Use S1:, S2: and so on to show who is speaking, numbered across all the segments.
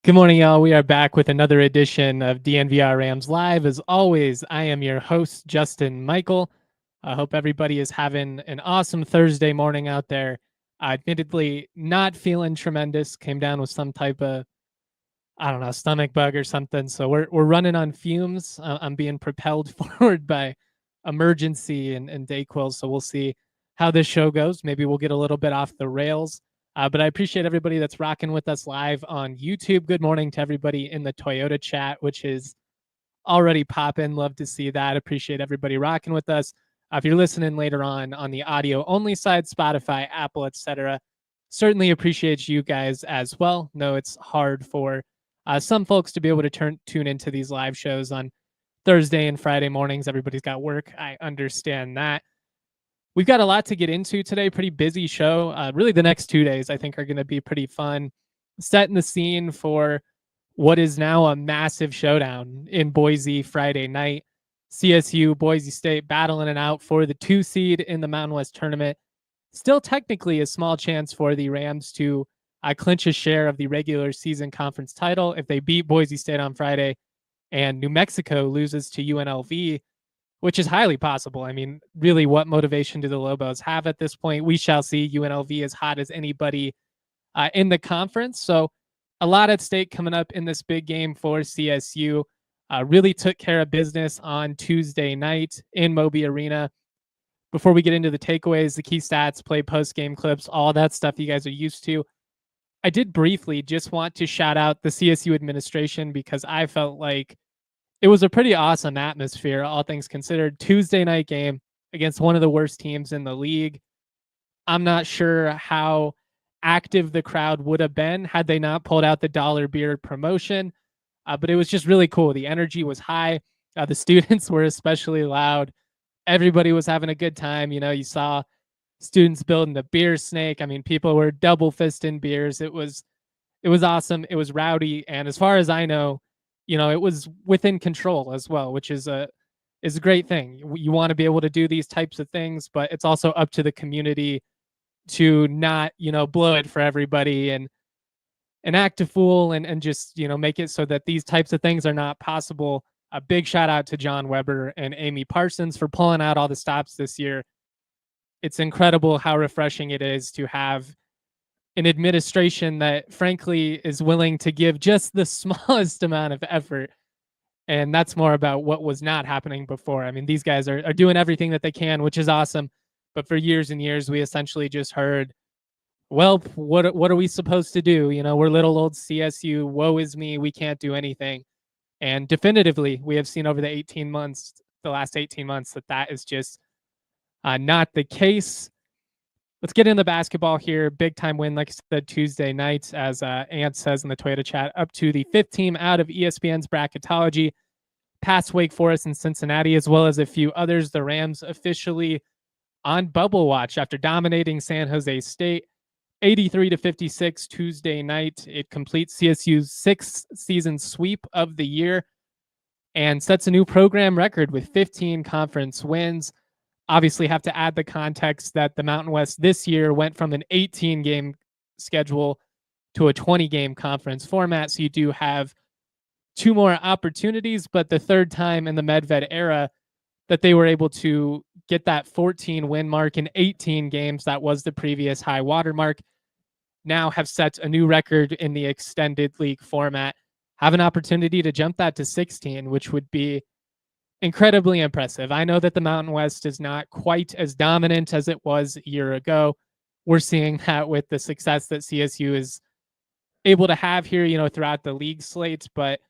S1: Good morning, y'all. We are back with another edition of DNVR Rams Live. As always, I am your host, Justin Michael. I hope everybody is having an awesome Thursday morning out there. Admittedly, not feeling tremendous. Came down with some type of, stomach bug or something. So we're running on fumes. I'm being propelled forward by emergency and Dayquil. So we'll see how this show goes. Maybe we'll get a little bit off the rails. But I appreciate everybody that's rocking with us live on YouTube. Good morning to everybody in the Toyota chat, which is already popping. Love to see that. Appreciate everybody rocking with us. If you're listening later on the audio only side, Spotify, Apple, etc., certainly appreciate you guys as well. Know it's hard for some folks to be able to tune into these live shows on Thursday and Friday mornings. Everybody's got work. I understand that. We've got a lot to get into today. Pretty busy show. Really, the next 2 days, I think, are going to be pretty fun. Setting the scene for what is now a massive showdown in Boise Friday night. CSU, Boise State battling it out for the 2 seed in the Mountain West Tournament. Still technically a small chance for the Rams to clinch a share of the regular season conference title if they beat Boise State on Friday and New Mexico loses to UNLV, which is highly possible. I mean, really, what motivation do the Lobos have at this point? We shall see. UNLV as hot as anybody in the conference. So a lot at stake coming up in this big game for CSU. Really took care of business on Tuesday night in Moby Arena. Before we get into the takeaways, the key stats, play post-game clips, all that stuff you guys are used to, I did briefly just want to shout out the CSU administration because I felt like it was a pretty awesome atmosphere, all things considered. Tuesday night game against one of the worst teams in the league. I'm not sure how active the crowd would have been had they not pulled out the dollar beer promotion, but it was just really cool. The energy was high. The students were especially loud. Everybody was having a good time. You know, you saw students building the beer snake. I mean, people were double fisting beers. It was awesome. It was rowdy. And as far as I know, you know, it was within control as well, which is a great thing. You want to be able to do these types of things, but it's also up to the community to not, you know, blow it for everybody and act a fool and just, you know, make it so that these types of things are not possible. A big shout out to John Weber and Amy Parsons for pulling out all the stops this year. It's incredible how refreshing it is to have an administration that frankly is willing to give just the smallest amount of effort. And that's more about what was not happening before. I mean, these guys are doing everything that they can, which is awesome. But for years and years, we essentially just heard, well, what are we supposed to do? You know, we're little old CSU. Woe is me. We can't do anything. And definitively, we have seen over the last 18 months, that is just not the case. Let's get into basketball here. Big time win, like I said, Tuesday night, as Ant says in the Toyota chat, up to the 5th team out of ESPN's bracketology, past Wake Forest and Cincinnati, as well as a few others. The Rams officially on bubble watch after dominating San Jose State 83-56 Tuesday night. It completes CSU's 6th season sweep of the year and sets a new program record with 15 conference wins. Obviously have to add the context that the Mountain West this year went from an 18-game schedule to a 20-game conference format. So you do have 2 more opportunities, but the 3rd time in the Medved era that they were able to get that 14-win mark in 18 games, that was the previous high water mark, now have set a new record in the extended league format, have an opportunity to jump that to 16, which would be incredibly impressive. I know that the Mountain West is not quite as dominant as it was a year ago. We're seeing that with the success that CSU is able to have here, you know, throughout the league slate, but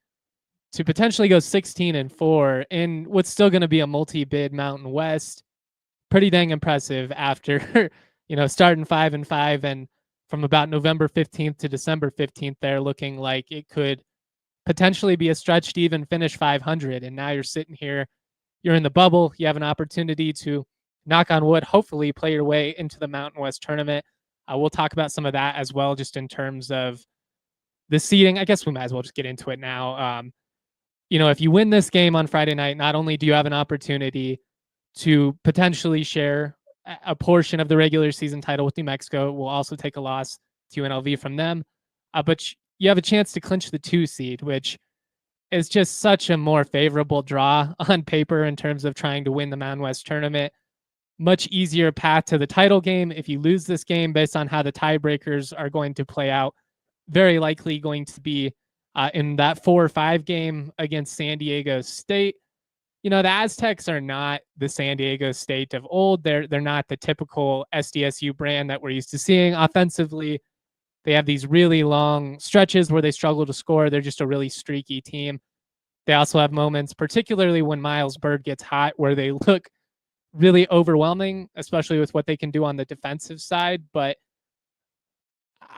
S1: to potentially go 16-4 in what's still going to be a multi-bid Mountain West, pretty dang impressive after, you know, starting 5-5 and from about November 15th to December 15th there looking like it could potentially be a stretch to even finish 500. And now you're sitting here, you're in the bubble. You have an opportunity to, knock on wood, hopefully play your way into the Mountain West tournament. We'll talk about some of that as well, just in terms of the seeding. I guess we might as well just get into it now. If you win this game on Friday night, not only do you have an opportunity to potentially share a portion of the regular season title with New Mexico, we'll also take a loss to UNLV from them, but you have a chance to clinch the 2 seed, which is just such a more favorable draw on paper in terms of trying to win the Mountain West tournament. Much easier path to the title game. If you lose this game, based on how the tiebreakers are going to play out, very likely going to be in that 4 or 5 game against San Diego State. The Aztecs are not the San Diego State of old. They're not the typical SDSU brand that we're used to seeing offensively. They have these really long stretches where they struggle to score. They're just a really streaky team. They also have moments, particularly when Miles Bird gets hot, where they look really overwhelming, especially with what they can do on the defensive side. But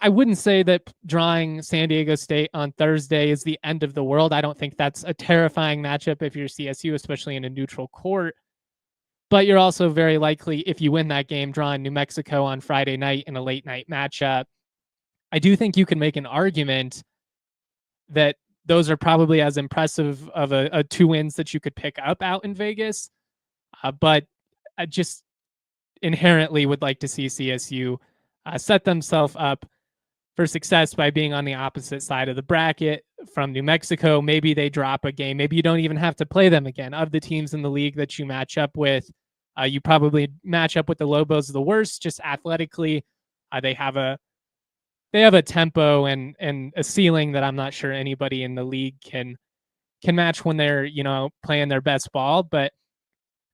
S1: I wouldn't say that drawing San Diego State on Thursday is the end of the world. I don't think that's a terrifying matchup if you're CSU, especially in a neutral court. But you're also very likely, if you win that game, drawing New Mexico on Friday night in a late night matchup. I do think you can make an argument that those are probably as impressive of a 2 wins that you could pick up out in Vegas. But I just inherently would like to see CSU set themselves up for success by being on the opposite side of the bracket from New Mexico. Maybe they drop a game. Maybe you don't even have to play them again. Of the teams in the league that you match up with, you probably match up with the Lobos the worst, just athletically. They have a tempo and a ceiling that I'm not sure anybody in the league can match when they're, playing their best ball. But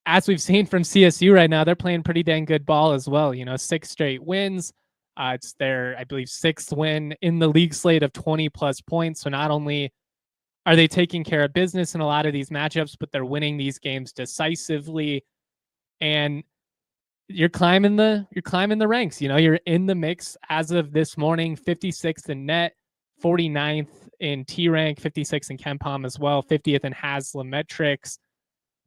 S1: as we've seen from CSU right now, they're playing pretty dang good ball as well. 6 straight wins. It's their, I believe, 6th win in the league slate of 20 plus points. So not only are they taking care of business in a lot of these matchups, but they're winning these games decisively. And you're climbing the ranks. You're in the mix as of this morning. 56th in net, 49th in T rank, 56th in KenPom as well, 50th in Haslametrics.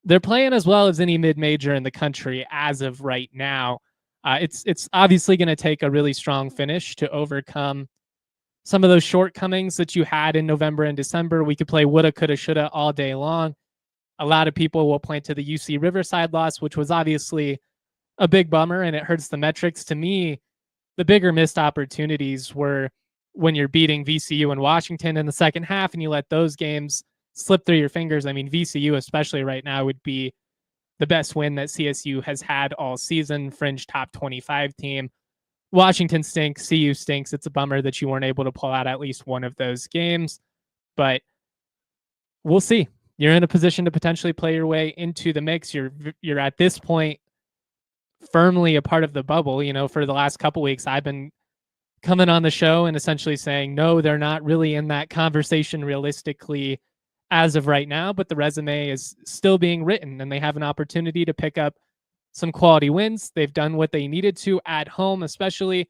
S1: They're playing as well as any mid-major in the country as of right now. It's obviously going to take a really strong finish to overcome some of those shortcomings that you had in November and December. We could play woulda, coulda, shoulda all day long. A lot of people will point to the UC Riverside loss, which was obviously a big bummer, and it hurts the metrics. To me, the bigger missed opportunities were when you're beating VCU and Washington in the second half and you let those games slip through your fingers. I mean, VCU, especially right now, would be the best win that CSU has had all season, fringe top 25 team. Washington stinks, CU stinks. It's a bummer that you weren't able to pull out at least one of those games, but we'll see. You're in a position to potentially play your way into the mix. You're at this point firmly a part of the bubble. For the last couple weeks, I've been coming on the show and essentially saying, no, they're not really in that conversation realistically as of right now, but the resume is still being written and they have an opportunity to pick up some quality wins. They've done what they needed to at home, especially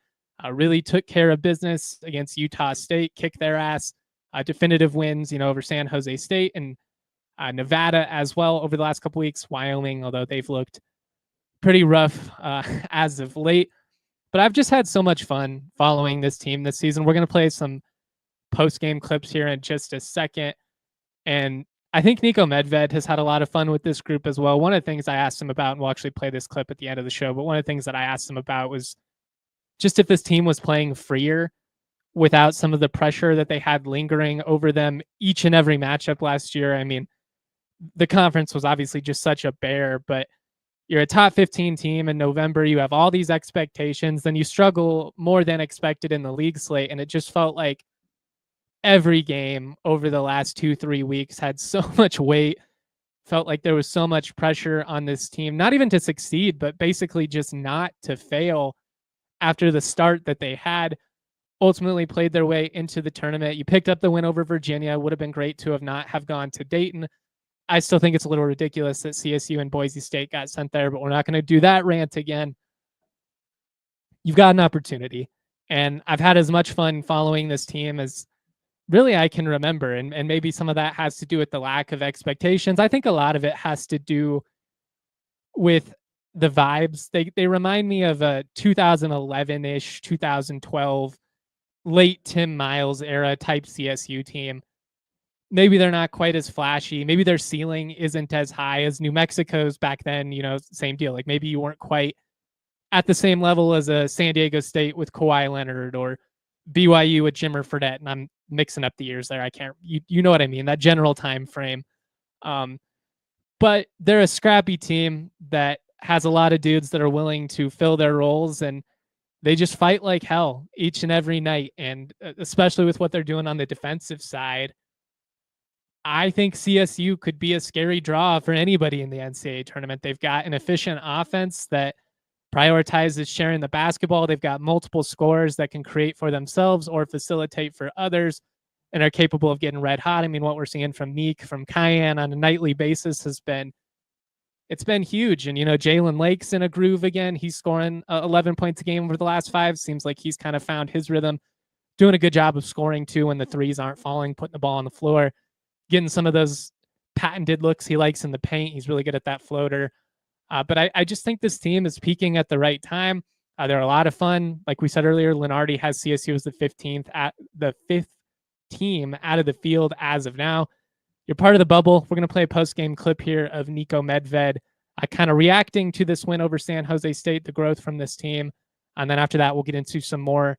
S1: really took care of business against Utah State, kicked their ass, definitive wins, over San Jose State and Nevada as well over the last couple weeks. Wyoming, although they've looked pretty rough as of late. But I've just had so much fun following this team this season. We're going to play some post-game clips here in just a second. And I think Niko Medved has had a lot of fun with this group as well. One of the things I asked him about, and we'll actually play this clip at the end of the show, but one of the things that I asked him about was just if this team was playing freer without some of the pressure that they had lingering over them each and every matchup last year. I mean, the conference was obviously just such a bear, but you're a top 15 team in November. You have all these expectations, then you struggle more than expected in the league slate. And it just felt like every game over the last 2-3 weeks had so much weight. Felt like there was so much pressure on this team, not even to succeed, but basically just not to fail after the start that they had. Ultimately played their way into the tournament. You picked up the win over Virginia. Would have been great to have gone to Dayton. I still think it's a little ridiculous that CSU and Boise State got sent there, but we're not going to do that rant again. You've got an opportunity. And I've had as much fun following this team as really I can remember. And maybe some of that has to do with the lack of expectations. I think a lot of it has to do with the vibes. They remind me of a 2011-ish, 2012, late Tim Miles era type CSU team. Maybe they're not quite as flashy. Maybe their ceiling isn't as high as New Mexico's back then, same deal. Like maybe you weren't quite at the same level as a San Diego State with Kawhi Leonard or BYU with Jimmer Fredette. And I'm mixing up the years there. I can't, you know what I mean? That general time frame. But they're a scrappy team that has a lot of dudes that are willing to fill their roles, and they just fight like hell each and every night. And especially with what they're doing on the defensive side, I think CSU could be a scary draw for anybody in the NCAA tournament. They've got an efficient offense that prioritizes sharing the basketball. They've got multiple scorers that can create for themselves or facilitate for others and are capable of getting red hot. I mean, what we're seeing from Nique, from Kyan on a nightly basis it's been huge. And, Jalen Lake's in a groove again. He's scoring 11 points a game over the last 5. Seems like he's kind of found his rhythm, doing a good job of scoring too when the threes aren't falling, putting the ball on the floor, getting some of those patented looks he likes in the paint. He's really good at that floater. But I just think this team is peaking at the right time. They're a lot of fun. Like we said earlier, Lenardi has CSU as the 5th team out of the field as of now. You're part of the bubble. We're going to play a post-game clip here of Niko Medved kind of reacting to this win over San Jose State, the growth from this team. And then after that, we'll get into some more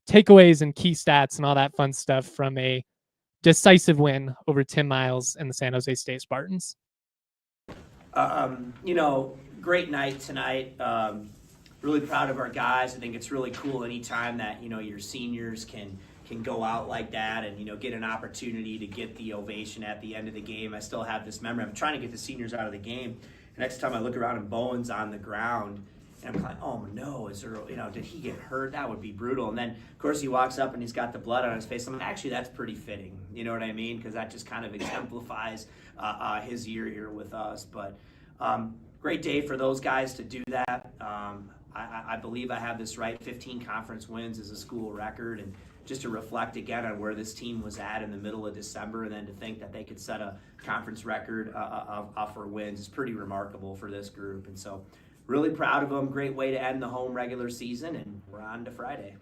S1: takeaways and key stats and all that fun stuff from a decisive win over Tim Miles and the San Jose State Spartans.
S2: Great night tonight. Really proud of our guys. I think it's really cool anytime that, your seniors can go out like that and, get an opportunity to get the ovation at the end of the game. I still have this memory. I'm trying to get the seniors out of the game. Next time I look around and Bowen's on the ground, and I'm like, oh no, is there, did he get hurt? That would be brutal. And then, of course, he walks up and he's got the blood on his face. I'm like, actually, that's pretty fitting. You know what I mean? Because that just kind of exemplifies his year here with us. But great day for those guys to do that. I believe I have this right. 15 conference wins is a school record. And just to reflect again on where this team was at in the middle of December, and then to think that they could set a conference record for wins is pretty remarkable for this group. And so really proud of them. Great way to end the home regular season, and we're on to Friday.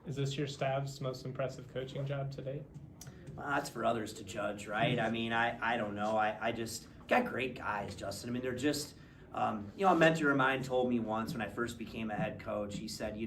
S1: Is this your staff's most impressive coaching job to date?
S2: That's for others to judge, right? I mean, I don't know. I just got great guys, Justin. I mean, they're just, a mentor of mine told me once when I first became a head coach, he said,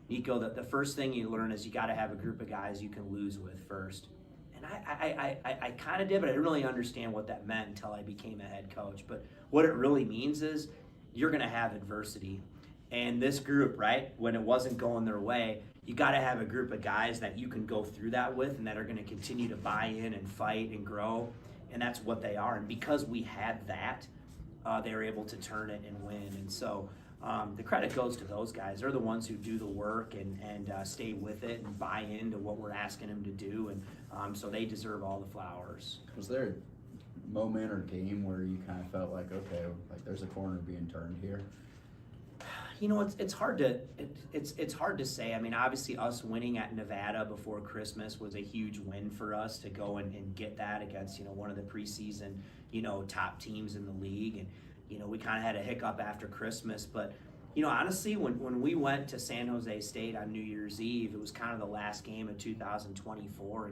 S2: Niko, the first thing you learn is you got to have a group of guys you can lose with first. And I kind of did, but I didn't really understand what that meant until I became a head coach. But what it really means is you're going to have adversity. And this group, right, when it wasn't going their way, you got to have a group of guys that you can go through that with and that are going to continue to buy in and fight and grow. And that's what they are. And because we had that, they were able to turn it and win. And so the credit goes to those guys. They're the ones who do the work and stay with it and buy into what we're asking them to do. And so they deserve all the flowers.
S3: Was there a moment or game where you kind of felt like, okay, like there's a corner being turned here?
S2: It's hard to say. I mean, obviously us winning at Nevada before Christmas was a huge win for us to go and get that against, one of the preseason, top teams in the league. And, we kind of had a hiccup after Christmas. But, honestly, when we went to San Jose State on New Year's Eve, it was kind of the last game of 2024.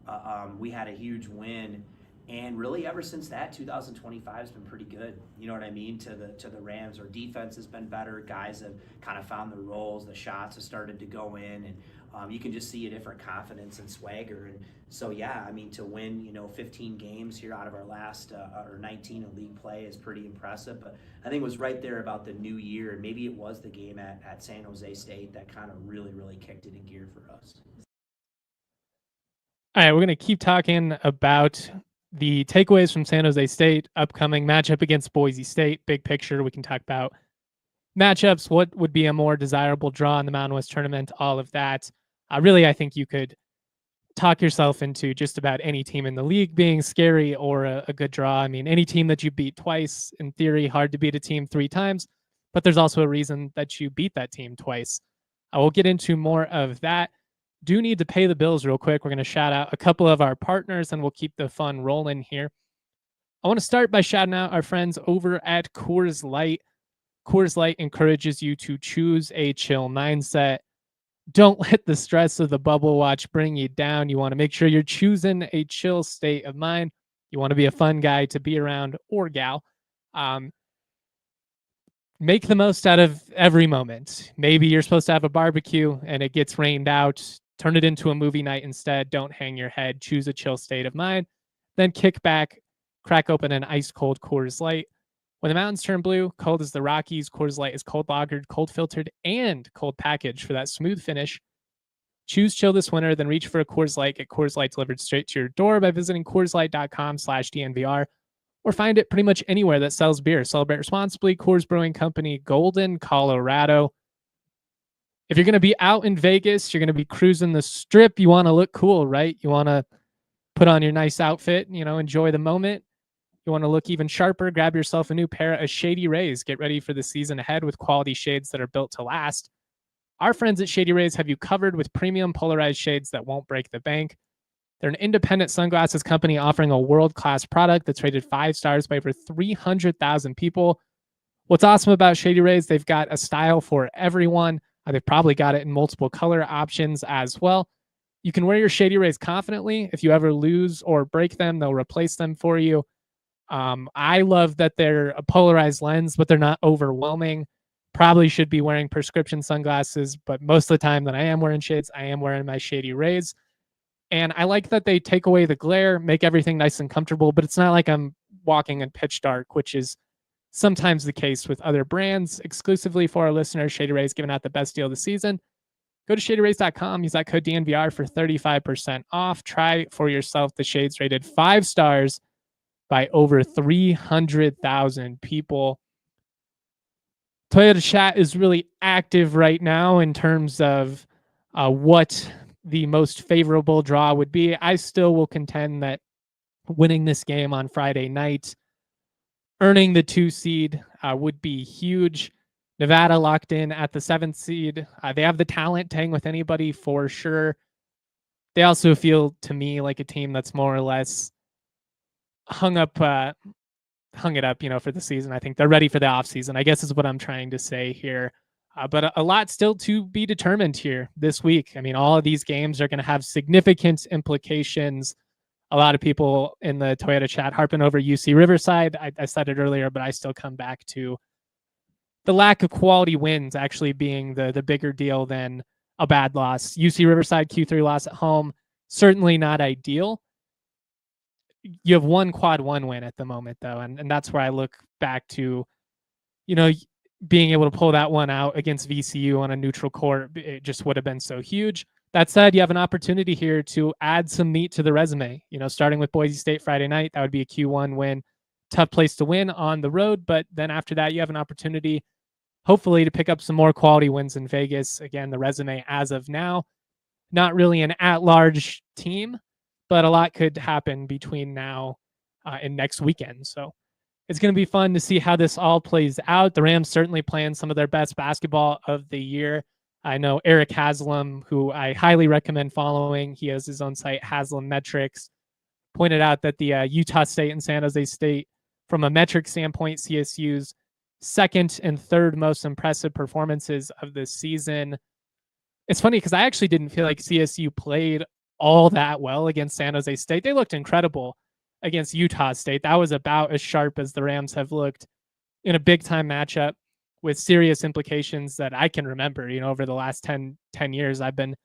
S2: And we had a huge win. And really, ever since that, 2025 has been pretty good. You know what I mean? To the Rams, our defense has been better. Guys have kind of found their roles. The shots have started to go in, and you can just see a different confidence and swagger. And so, yeah, I mean, to win, 15 games here out of our last or 19 in league play is pretty impressive. But I think it was right there about the new year, and maybe it was the game at San Jose State that kind of really, really kicked it in gear for us.
S1: All right, we're going to keep talking about the takeaways from San Jose State, upcoming matchup against Boise State. Big picture, we can talk about matchups, what would be a more desirable draw in the Mountain West tournament, all of that. Really, I think you could talk yourself into just about any team in the league being scary or a good draw. I mean, any team that you beat twice, in theory, hard to beat a team 3 times, but there's also a reason that you beat that team twice. I will get into more of that. do need to pay the bills real quick. We're going to shout out a couple of our partners and we'll keep the fun rolling here. I want to start by shouting out our friends over at Coors Light. Coors Light encourages you to choose a chill mindset. Don't let the stress of the bubble watch bring you down. You want to make sure you're choosing a chill state of mind. You want to be a fun guy to be around, or gal. Make the most out of every moment. Maybe you're supposed to have a barbecue and it gets rained out. Turn it into a movie night instead. Don't hang your head. Choose a chill state of mind. Then kick back, crack open an ice cold Coors Light. When the mountains turn blue, cold as the Rockies, Coors Light is cold lagered, cold filtered, and cold packaged for that smooth finish. Choose chill this winter, then reach for a Coors Light. Get Coors Light delivered straight to your door by visiting CoorsLight.com/DNVR, or find it pretty much anywhere that sells beer. Celebrate responsibly. Coors Brewing Company, Golden, Colorado. If you're going to be out in Vegas, you're going to be cruising the strip, you want to look cool, right? You want to put on your nice outfit, enjoy the moment. You want to look even sharper, grab yourself a new pair of Shady Rays. Get ready for the season ahead with quality shades that are built to last. Our friends at Shady Rays have you covered with premium polarized shades that won't break the bank. They're an independent sunglasses company offering a world-class product that's rated 5 stars by over 300,000 people. What's awesome about Shady Rays, they've got a style for everyone. They've probably got it in multiple color options as well. You can wear your Shady Rays confidently. If you ever lose or break them, they'll replace them for you. I love that they're a polarized lens, but they're not overwhelming. Probably should be wearing prescription sunglasses, but most of the time that I am wearing shades, I am wearing my Shady Rays. And I like that they take away the glare, make everything nice and comfortable, but it's not like I'm walking in pitch dark, which is sometimes the case with other brands. Exclusively for our listeners, Shady Rays giving out the best deal of the season. Go to shadyrays.com, use that code DNVR for 35% off. Try for yourself the shades rated 5 stars by over 300,000 people. Toyota Chat is really active right now in terms of what the most favorable draw would be. I still will contend that winning this game on Friday night, earning the 2 seed would be huge. Nevada locked in at the 7th seed. They have the talent to hang with anybody for sure. They also feel to me like a team that's more or less hung it up, for the season. I think they're ready for the offseason, I guess is what I'm trying to say here. But a lot still to be determined here this week. I mean, all of these games are going to have significant implications. A lot of people in the Toyota Chat harping over UC Riverside. I said it earlier, but I still come back to the lack of quality wins actually being the bigger deal than a bad loss. UC Riverside Q3 loss at home, certainly not ideal. You have one quad 1 win at the moment, though, and that's where I look back to, being able to pull that one out against VCU on a neutral court. It just would have been so huge. That said, you have an opportunity here to add some meat to the resume. Starting with Boise State Friday night, that would be a Q1 win. Tough place to win on the road, but then after that, you have an opportunity, hopefully, to pick up some more quality wins in Vegas. Again, the resume as of now, not really an at-large team, but a lot could happen between now and next weekend. So it's going to be fun to see how this all plays out. The Rams certainly playing some of their best basketball of the year. I know Eric Haslam, who I highly recommend following, he has his own site, Haslam Metrics, pointed out that the Utah State and San Jose State, from a metric standpoint, CSU's second and third most impressive performances of the season. It's funny because I actually didn't feel like CSU played all that well against San Jose State. They looked incredible against Utah State. That was about as sharp as the Rams have looked in a big-time matchup with serious implications that I can remember. Over the last 10 years, I've been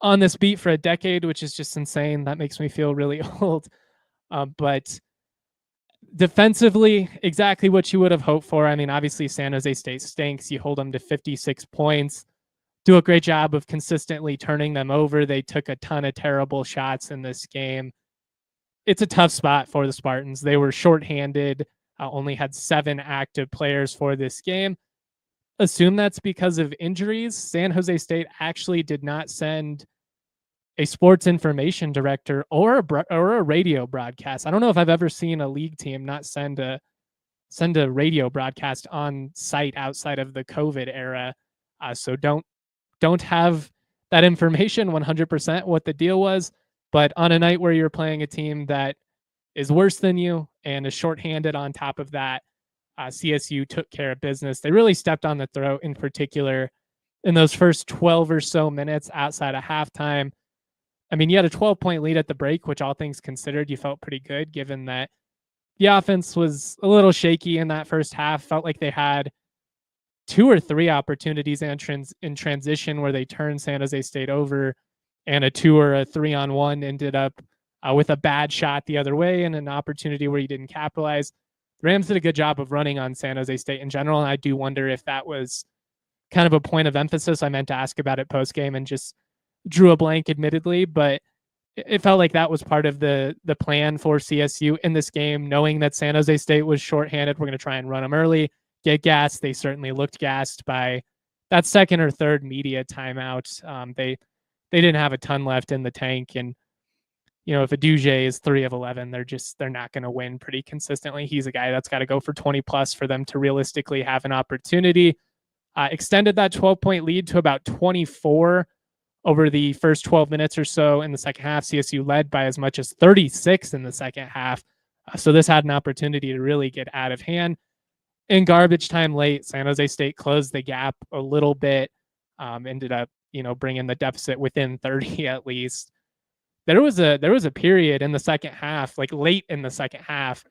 S1: on this beat for a decade, which is just insane. That makes me feel really old. But defensively, exactly what you would have hoped for. I mean, obviously, San Jose State stinks. You hold them to 56 points. Do a great job of consistently turning them over. They took a ton of terrible shots in this game. It's a tough spot for the Spartans. They were shorthanded, only had 7 active players for this game. Assume that's because of injuries. San Jose State actually did not send a sports information director or a radio broadcast. I don't know if I've ever seen a league team not send a radio broadcast on site outside of the COVID era. So don't have that information 100% what the deal was. But on a night where you're playing a team that is worse than you and is shorthanded on top of that, CSU took care of business. They really stepped on the throat, in particular in those first 12 or so minutes outside of halftime. I mean, you had a 12-point lead at the break, which all things considered, you felt pretty good given that the offense was a little shaky in that first half. Felt like they had 2 or 3 opportunities in transition where they turned San Jose State over, and a 2 or a 3-on-1 ended up with a bad shot the other way and an opportunity where you didn't capitalize. The Rams did a good job of running on San Jose State in general, and I do wonder if that was kind of a point of emphasis. I meant to ask about it post-game and just drew a blank, admittedly, but it felt like that was part of the plan for CSU in this game, knowing that San Jose State was shorthanded. We're going to try and run them early, get gassed. They certainly looked gassed by that second or third media timeout. They didn't have a ton left in the tank, and if Aduje is 3 of 11, they're not going to win pretty consistently. He's a guy that's got to go for 20 plus for them to realistically have an opportunity. Extended that 12-point lead to about 24 over the first 12 minutes or so in the second half. CSU led by as much as 36 in the second half. So this had an opportunity to really get out of hand. In garbage time late, San Jose State closed the gap a little bit, ended up, bringing the deficit within 30 at least. There was a period in the second half, like late in the second half,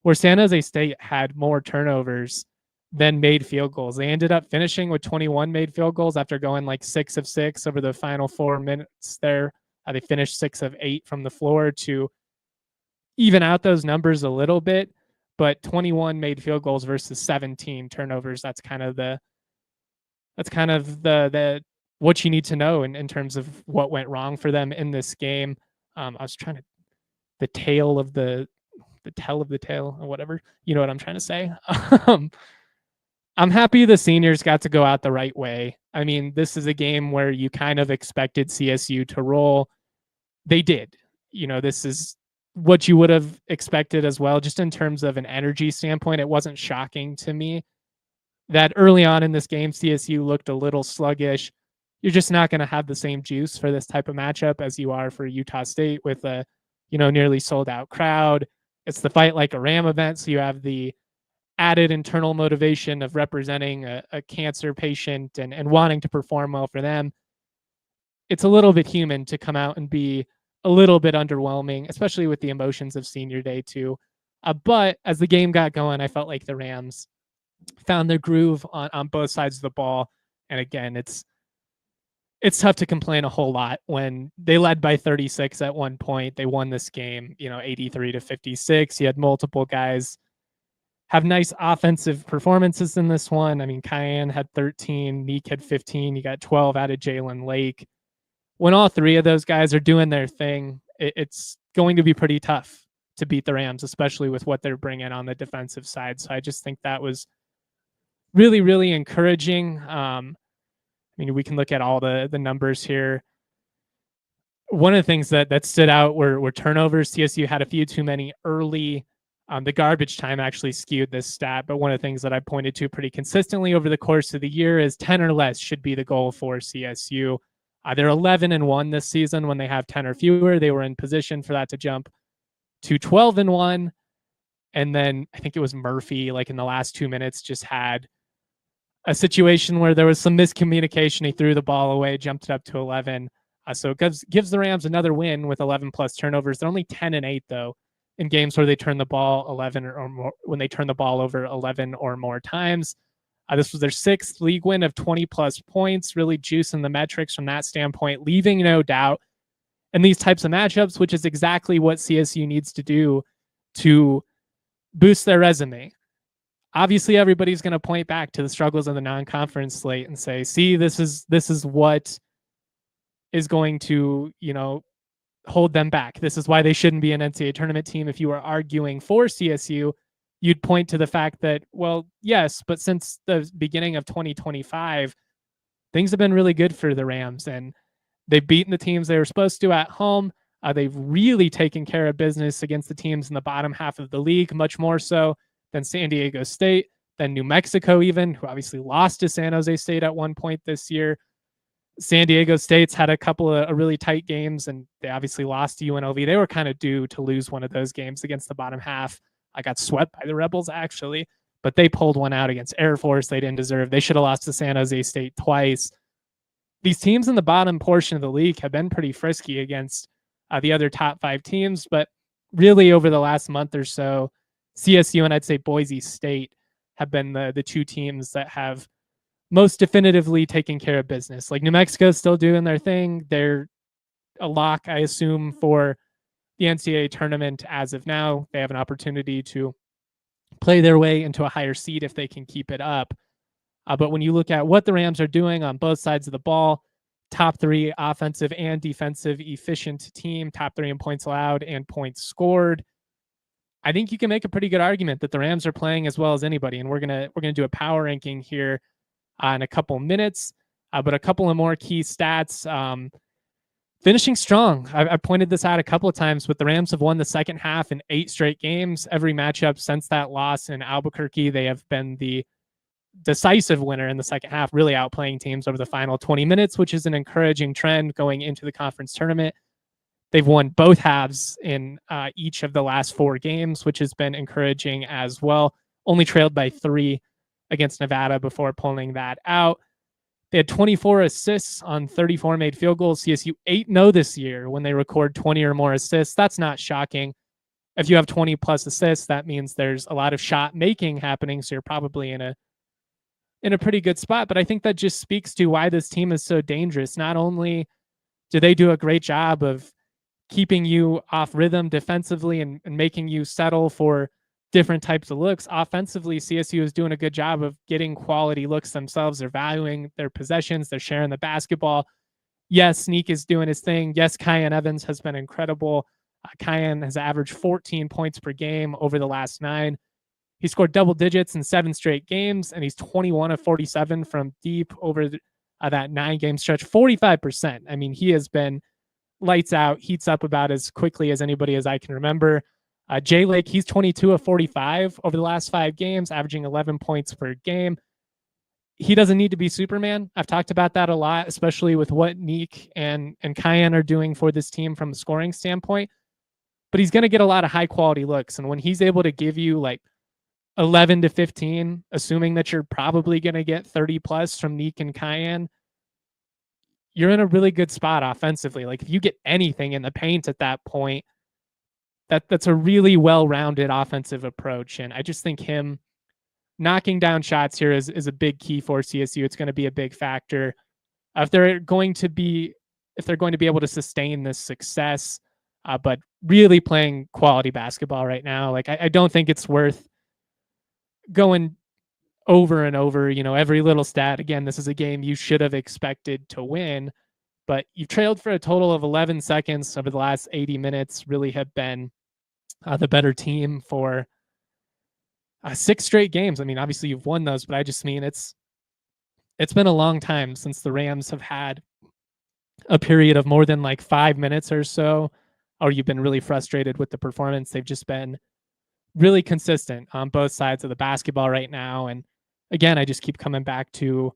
S1: where San Jose State had more turnovers than made field goals. They ended up finishing with 21 made field goals after going like 6 of 6 over the final 4 minutes there. They finished 6 of 8 from the floor to even out those numbers a little bit, but 21 made field goals versus 17 turnovers. That's kind of the what you need to know in terms of what went wrong for them in this game. I was trying to the tail of the tail or whatever. You know what I'm trying to say? I'm happy the seniors got to go out the right way. I mean, this is a game where you kind of expected CSU to roll. They did. This is what you would have expected as well. Just in terms of an energy standpoint, it wasn't shocking to me that early on in this game, CSU looked a little sluggish. You're just not going to have the same juice for this type of matchup as you are for Utah State with a, nearly sold out crowd. It's the Fight Like a Ram event, so you have the added internal motivation of representing a cancer patient and wanting to perform well for them. It's a little bit human to come out and be a little bit underwhelming, especially with the emotions of senior day too. But as the game got going, I felt like the Rams found their groove on both sides of the ball. And again, it's tough to complain a whole lot when they led by 36 at one point. They won this game, 83-56. You had multiple guys have nice offensive performances in this one. I mean, Kyan had 13, Nique had 15. You got 12 out of Jalen Lake. When all 3 of those guys are doing their thing, it's going to be pretty tough to beat the Rams, especially with what they're bringing on the defensive side. So I just think that was really, really encouraging. We can look at all the numbers here. One of the things that stood out were turnovers. CSU had a few too many early. The garbage time actually skewed this stat, but one of the things that I pointed to pretty consistently over the course of the year is 10 or less should be the goal for CSU. They're 11-1 this season. When they have 10 or fewer, they were in position for that to jump to 12-1. And then I think it was Murphy, like in the last 2 minutes, just had a situation where there was some miscommunication. He threw the ball away, jumped it up to 11. So it gives the Rams another win with 11 plus turnovers. They're only 10-8 though in games where they turn the ball 11 or more, when they turn the ball over 11 or more times. This was their 6th league win of 20 plus points, really juicing the metrics from that standpoint, leaving no doubt in these types of matchups, which is exactly what CSU needs to do to boost their resume. Obviously, everybody's going to point back to the struggles of the non-conference slate and say, see, this is what is going to, hold them back. This is why they shouldn't be an NCAA tournament team. If you were arguing for CSU, you'd point to the fact that, well, yes, but since the beginning of 2025, things have been really good for the Rams, and they've beaten the teams they were supposed to at home. They've really taken care of business against the teams in the bottom half of the league, much more so than San Diego State, than New Mexico even, who obviously lost to San Jose State at one point this year. San Diego State's had a couple of really tight games, and they obviously lost to UNLV. They were kind of due to lose one of those games against the bottom half. I got swept by the Rebels, actually, but they pulled one out against Air Force they didn't deserve. They should have lost to San Jose State twice. These teams in the bottom portion of the league have been pretty frisky against the other top 5 teams, but really over the last month or so, CSU and I'd say Boise State have been the 2 teams that have most definitively taking care of business. Like New Mexico's still doing their thing. They're a lock, I assume, for the NCAA tournament as of now. They have an opportunity to play their way into a higher seed if they can keep it up. But when you look at what the Rams are doing on both sides of the ball, top 3 offensive and defensive efficient team, top 3 in points allowed and points scored, I think you can make a pretty good argument that the Rams are playing as well as anybody. And we're gonna do a power ranking here in a couple minutes, but a couple of more key stats. Finishing strong. I pointed this out a couple of times, but the Rams have won the second half in 8 straight games. Every matchup since that loss in Albuquerque, they have been the decisive winner in the second half, really outplaying teams over the final 20 minutes, which is an encouraging trend going into the conference tournament. They've won both halves in each of the last 4 games, which has been encouraging as well. Only trailed by 3 against Nevada before pulling that out. They had 24 assists on 34 made field goals. CSU 8-0 this year when they record 20 or more assists. That's not shocking. If you have 20 plus assists, that means there's a lot of shot making happening. So you're probably in a pretty good spot. But I think that just speaks to why this team is so dangerous. Not only do they do a great job of keeping you off rhythm defensively and making you settle for different types of looks. Offensively, CSU is doing a good job of getting quality looks themselves. They're valuing their possessions. They're sharing the basketball. Yes, Nique is doing his thing. Yes, Kyan Evans has been incredible. Kyan has averaged 14 points per game over the last 9. He scored double digits in 7 straight games, and he's 21 of 47 from deep over that 9-game stretch, 45%. I mean, he has been lights out, heats up about as quickly as anybody as I can remember. Jay Lake, he's 22 of 45 over the last 5 games, averaging 11 points per game. He doesn't need to be Superman. I've talked about that a lot, especially with what Nique and Kyan are doing for this team from a scoring standpoint. But he's going to get a lot of high quality looks. And when he's able to give you like 11 to 15, assuming that you're probably going to get 30 plus from Nique and Kyan, you're in a really good spot offensively. Like if you get anything in the paint at that point, that's a really well-rounded offensive approach. And I just think him knocking down shots here is a big key for CSU. It's going to be a big factor. If they're going to be able to sustain this success, but really playing quality basketball right now, like I don't think it's worth going over and over, every little stat. Again, this is a game you should have expected to win, but you've trailed for a total of 11 seconds over the last 80 minutes, really have been the better team for 6 straight games. I mean, obviously you've won those, but I just mean it's been a long time since the Rams have had a period of more than like 5 minutes or so, or you've been really frustrated with the performance. They've just been really consistent on both sides of the basketball right now. And again, I just keep coming back to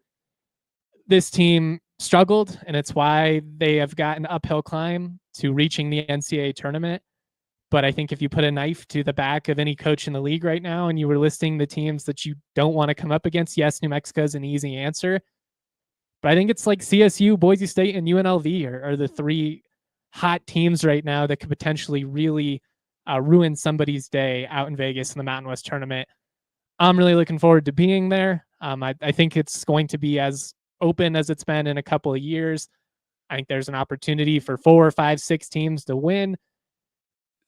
S1: this team struggled, and it's why they have got an uphill climb to reaching the NCAA tournament. But I think if you put a knife to the back of any coach in the league right now and you were listing the teams that you don't want to come up against, yes, New Mexico is an easy answer. But I think it's like CSU, Boise State, and UNLV are the 3 hot teams right now that could potentially really ruin somebody's day out in Vegas in the Mountain West tournament. I'm really looking forward to being there. I think it's going to be as open as it's been in a couple of years. I think there's an opportunity for 4, 5, 6 teams to win.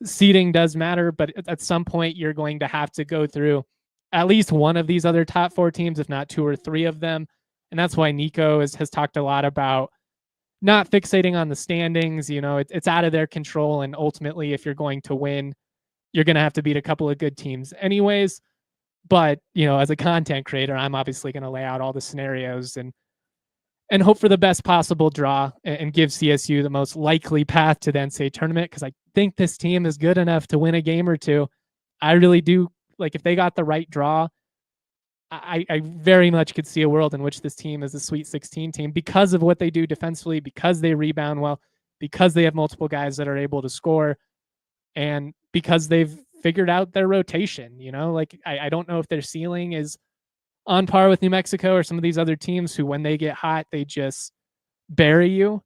S1: Seeding does matter, but at some point you're going to have to go through at least one of these other top 4 teams, if not 2 or 3 of them. And that's why Niko has talked a lot about not fixating on the standings. It's out of their control. And ultimately, if you're going to win, you're going to have to beat a couple of good teams anyways. But, as a content creator, I'm obviously going to lay out all the scenarios and hope for the best possible draw and give CSU the most likely path to the NCAA tournament, because I think this team is good enough to win a game or 2. I really do. Like if they got the right draw, I very much could see a world in which this team is a Sweet 16 team because of what they do defensively, because they rebound well, because they have multiple guys that are able to score, and because they've figured out their rotation. Like I don't know if their ceiling is on par with New Mexico or some of these other teams who, when they get hot, they just bury you.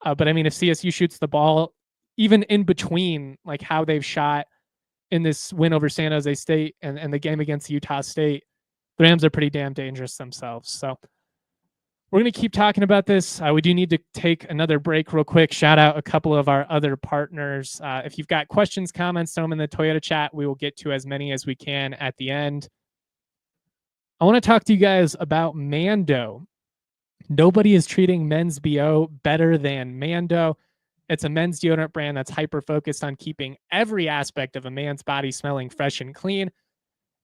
S1: But I mean, if CSU shoots the ball, even in between, like how they've shot in this win over San Jose State and the game against Utah State, the Rams are pretty damn dangerous themselves. So we're going to keep talking about this. We do need to take another break real quick. Shout out a couple of our other partners. If you've got questions, comments, throw them in the Toyota chat. We will get to as many as we can at the end. I want to talk to you guys about Mando. Nobody is treating men's BO better than Mando. It's a men's deodorant brand that's hyper-focused on keeping every aspect of a man's body smelling fresh and clean.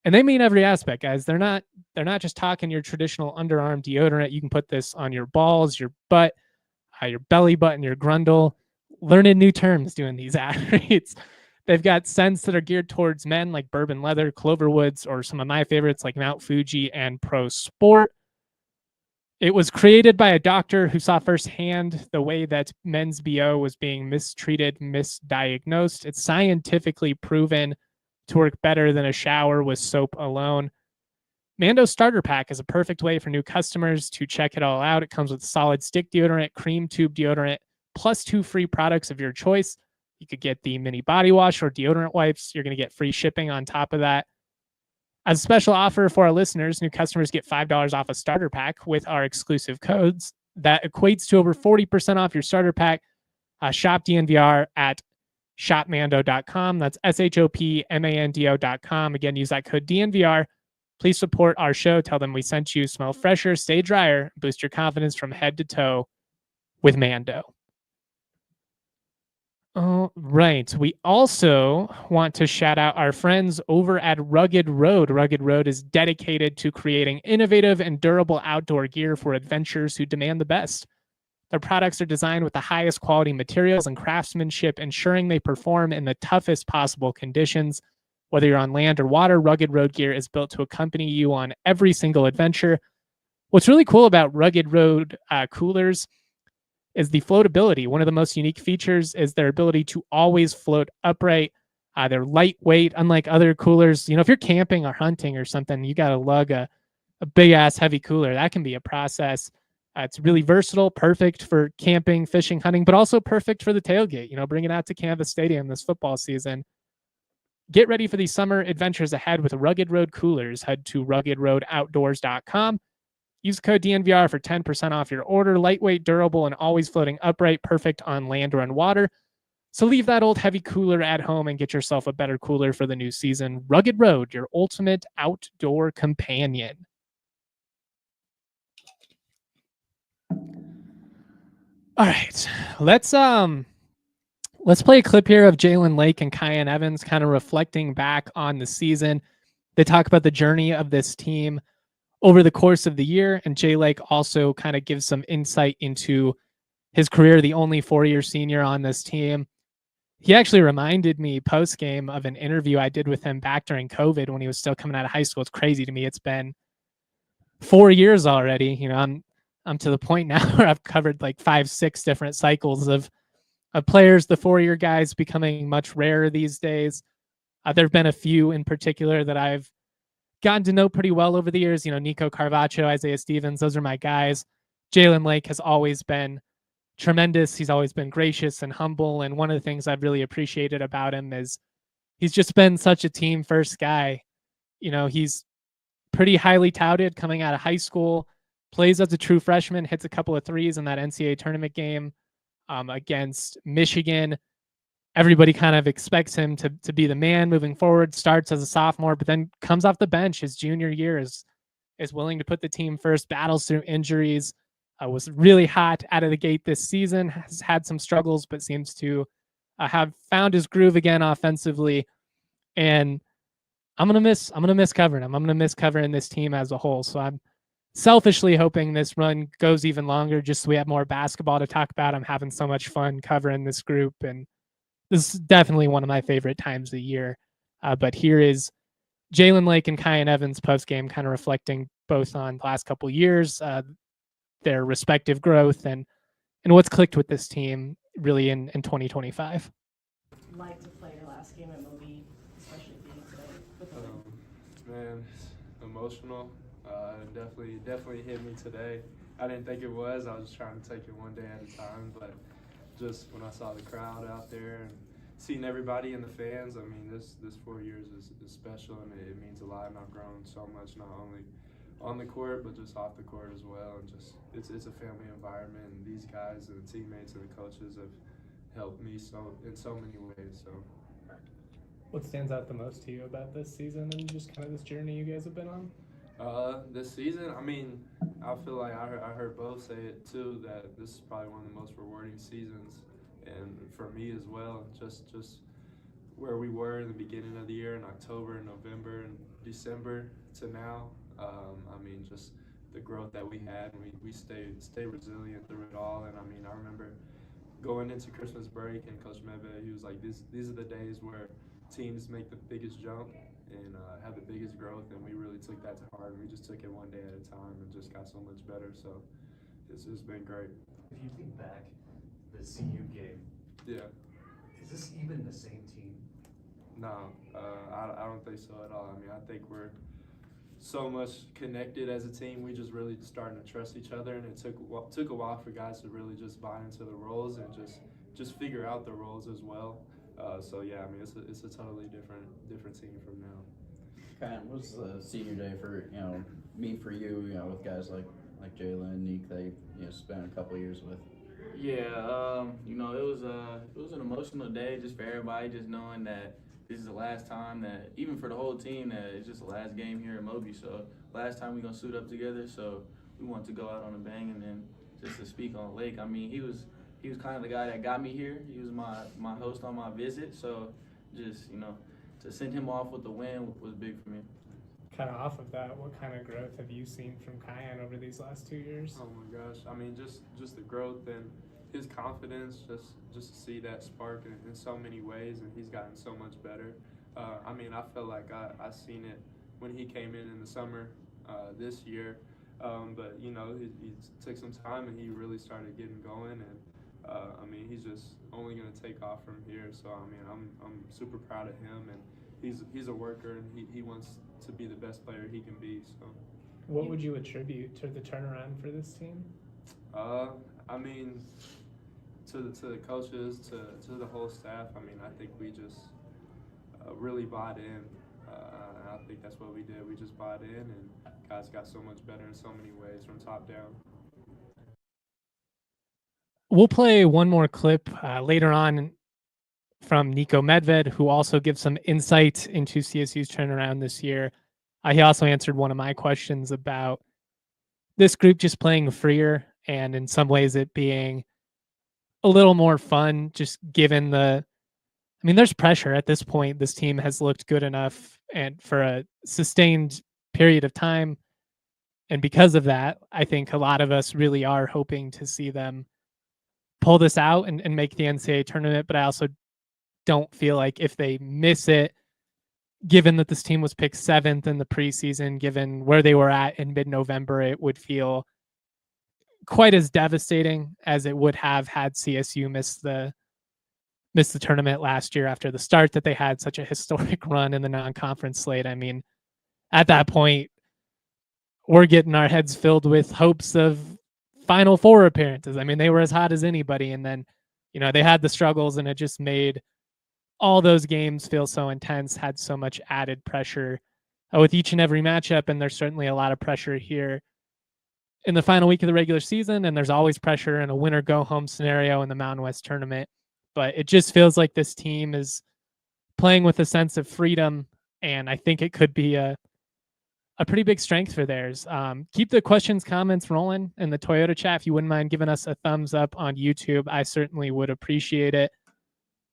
S1: And they mean every aspect, guys. They're not just talking your traditional underarm deodorant. You can put this on your balls, your butt, your belly button, your grundle. Learning new terms doing these ad reads. They've got scents that are geared towards men like bourbon leather, cloverwoods, or some of my favorites like Mount Fuji and Pro Sport. It was created by a doctor who saw firsthand the way that men's BO was being mistreated, misdiagnosed. It's scientifically proven to work better than a shower with soap alone. Mando Starter Pack is a perfect way for new customers to check it all out. It comes with solid stick deodorant, cream tube deodorant, plus 2 free products of your choice. You could get the mini body wash or deodorant wipes. You're going to get free shipping on top of that. As a special offer for our listeners, new customers get $5 off a starter pack with our exclusive codes. That equates to over 40% off your starter pack. Shop DNVR at shopmando.com. That's shopmando.com. Again, use that code DNVR. Please support our show. Tell them we sent you. Smell fresher, stay drier, boost your confidence from head to toe with Mando. All right. We also want to shout out our friends over at Rugged Road. Rugged Road is dedicated to creating innovative and durable outdoor gear for adventurers who demand the best. Their products are designed with the highest quality materials and craftsmanship, ensuring they perform in the toughest possible conditions. Whether you're on land or water, Rugged Road gear is built to accompany you on every single adventure. What's really cool about Rugged Road coolers is the floatability. One of the most unique features is their ability to always float upright. They're lightweight, unlike other coolers. If you're camping or hunting or something, you got to lug a big ass heavy cooler. That can be a process. It's really versatile, perfect for camping, fishing, hunting, but also perfect for the tailgate. Bring it out to Canvas Stadium this football season. Get ready for these summer adventures ahead with Rugged Road coolers. Head to ruggedroadoutdoors.com. Use code DNVR for 10% off your order. Lightweight, durable, and always floating upright. Perfect on land or on water. So leave that old heavy cooler at home and get yourself a better cooler for the new season. Rugged Road, your ultimate outdoor companion. All right, let's play a clip here of Jalen Lake and Kyan Evans kind of reflecting back on the season. They talk about the journey of this team over the course of the year, and Jay Lake also kind of gives some insight into his career, the only 4-year senior on this team. He actually reminded me post-game of an interview I did with him back during COVID when he was still coming out of high school. It's crazy to me. It's been 4 years already. I'm to the point now where I've covered like 5-6 different cycles of players, the 4-year guys becoming much rarer these days. There have been a few in particular that I've gotten to know pretty well over the years. Nico Carvacho, Isaiah Stevens, those are my guys. Jalen Lake has always been tremendous. He's always been gracious and humble. And one of the things I've really appreciated about him is he's just been such a team first guy. He's pretty highly touted coming out of high school, plays as a true freshman, hits a couple of threes in that NCAA tournament game against Michigan. Everybody kind of expects him to be the man moving forward, starts as a sophomore, but then comes off the bench his junior year, is willing to put the team first, battles through injuries, was really hot out of the gate this season, has had some struggles, but seems to have found his groove again offensively. And I'm going to miss covering him. I'm going to miss covering this team as a whole. So I'm selfishly hoping this run goes even longer just so we have more basketball to talk about. I'm having so much fun covering this group, and this is definitely one of my favorite times of the year. But here is Jalen Lake and Kyan Evans postgame kind of reflecting both on the last couple of years, their respective growth and what's clicked with this team really in 2025.
S4: Like to play your last game at Moby, especially being today with the win?
S5: Man, it's emotional. Definitely hit me today. I didn't think it was. I was just trying to take it one day at a time. But just when I saw the crowd out there and seeing everybody and the fans, I mean, this 4 years is special, and it means a lot. And I've grown so much, not only on the court but just off the court as well. And just it's a family environment, and these guys and the teammates and the coaches have helped me in so many ways. So.
S1: What stands out the most to you about this season and just kind of this journey you guys have been on?
S5: This season, I mean, I feel like I heard both say it too, that this is probably one of the most rewarding seasons, and for me as well. Just where we were in the beginning of the year in October and November and December to now. I mean, just the growth that we had, and we stayed resilient through it all. And I mean, I remember going into Christmas break, and Coach Medved, he was like, these are the days where teams make the biggest jump and have the biggest growth, and we really took that to heart. We just took it one day at a time and just got so much better. So it's been great.
S6: If you think back, the CU game,
S5: Yeah.
S6: is this even the same team?
S5: No, I don't think so at all. I mean, I think we're so much connected as a team. We just really starting to trust each other, and it took a while for guys to really just buy into the roles and just figure out the roles as well. So yeah, I mean, it's a totally different team from now.
S3: Kyan, what's the senior day for mean for you? With guys like Jalen, Nique, they spent a couple of years with.
S7: Yeah, it was an emotional day just for everybody, just knowing that this is the last time that, even for the whole team, that it's just the last game here at Moby. So last time we're gonna suit up together. So we want to go out on a bang, and then just to speak on Lake. I mean, he was kind of the guy that got me here. He was my host on my visit. So just to send him off with the win was big for me.
S1: Kind of off of that, what kind of growth have you seen from Kyan over these last 2 years?
S5: Oh my gosh, I mean, just the growth and his confidence, just to see that spark in so many ways, and he's gotten so much better. I mean, I felt like I seen it when he came in the summer this year, but he took some time and he really started getting going, and I mean, he's just only going to take off from here. So I mean, I'm super proud of him, and he's a worker, and he wants to be the best player he can be. So
S1: what would you attribute to the turnaround for this team?
S5: I mean, to the coaches, to the whole staff. I mean, I think we just really bought in. I think that's what we did. We just bought in, and guys got so much better in so many ways from top down.
S1: We'll play one more clip later on from Niko Medved, who also gives some insight into CSU's turnaround this year. He also answered one of my questions about this group just playing freer, and in some ways it being a little more fun, just given there's pressure at this point. This team has looked good enough and for a sustained period of time. And because of that, I think a lot of us really are hoping to see them pull this out and make the NCAA tournament. But I also don't feel like if they miss it, given that this team was picked 7th in the preseason, given where they were at in mid-November, it would feel quite as devastating as it would have had CSU miss the tournament last year after the start that they had, such a historic run in the non-conference slate. I mean, at that point, we're getting our heads filled with hopes of Final Four appearances. I mean, they were as hot as anybody, and then they had the struggles, and it just made all those games feel so intense, had so much added pressure with each and every matchup. And there's certainly a lot of pressure here in the final week of the regular season. And there's always pressure in a winner go home scenario in the Mountain West tournament. But it just feels like this team is playing with a sense of freedom. And I think it could be a pretty big strength for theirs. Keep the questions, comments rolling in the Toyota chat. If you wouldn't mind giving us a thumbs up on YouTube, I certainly would appreciate it.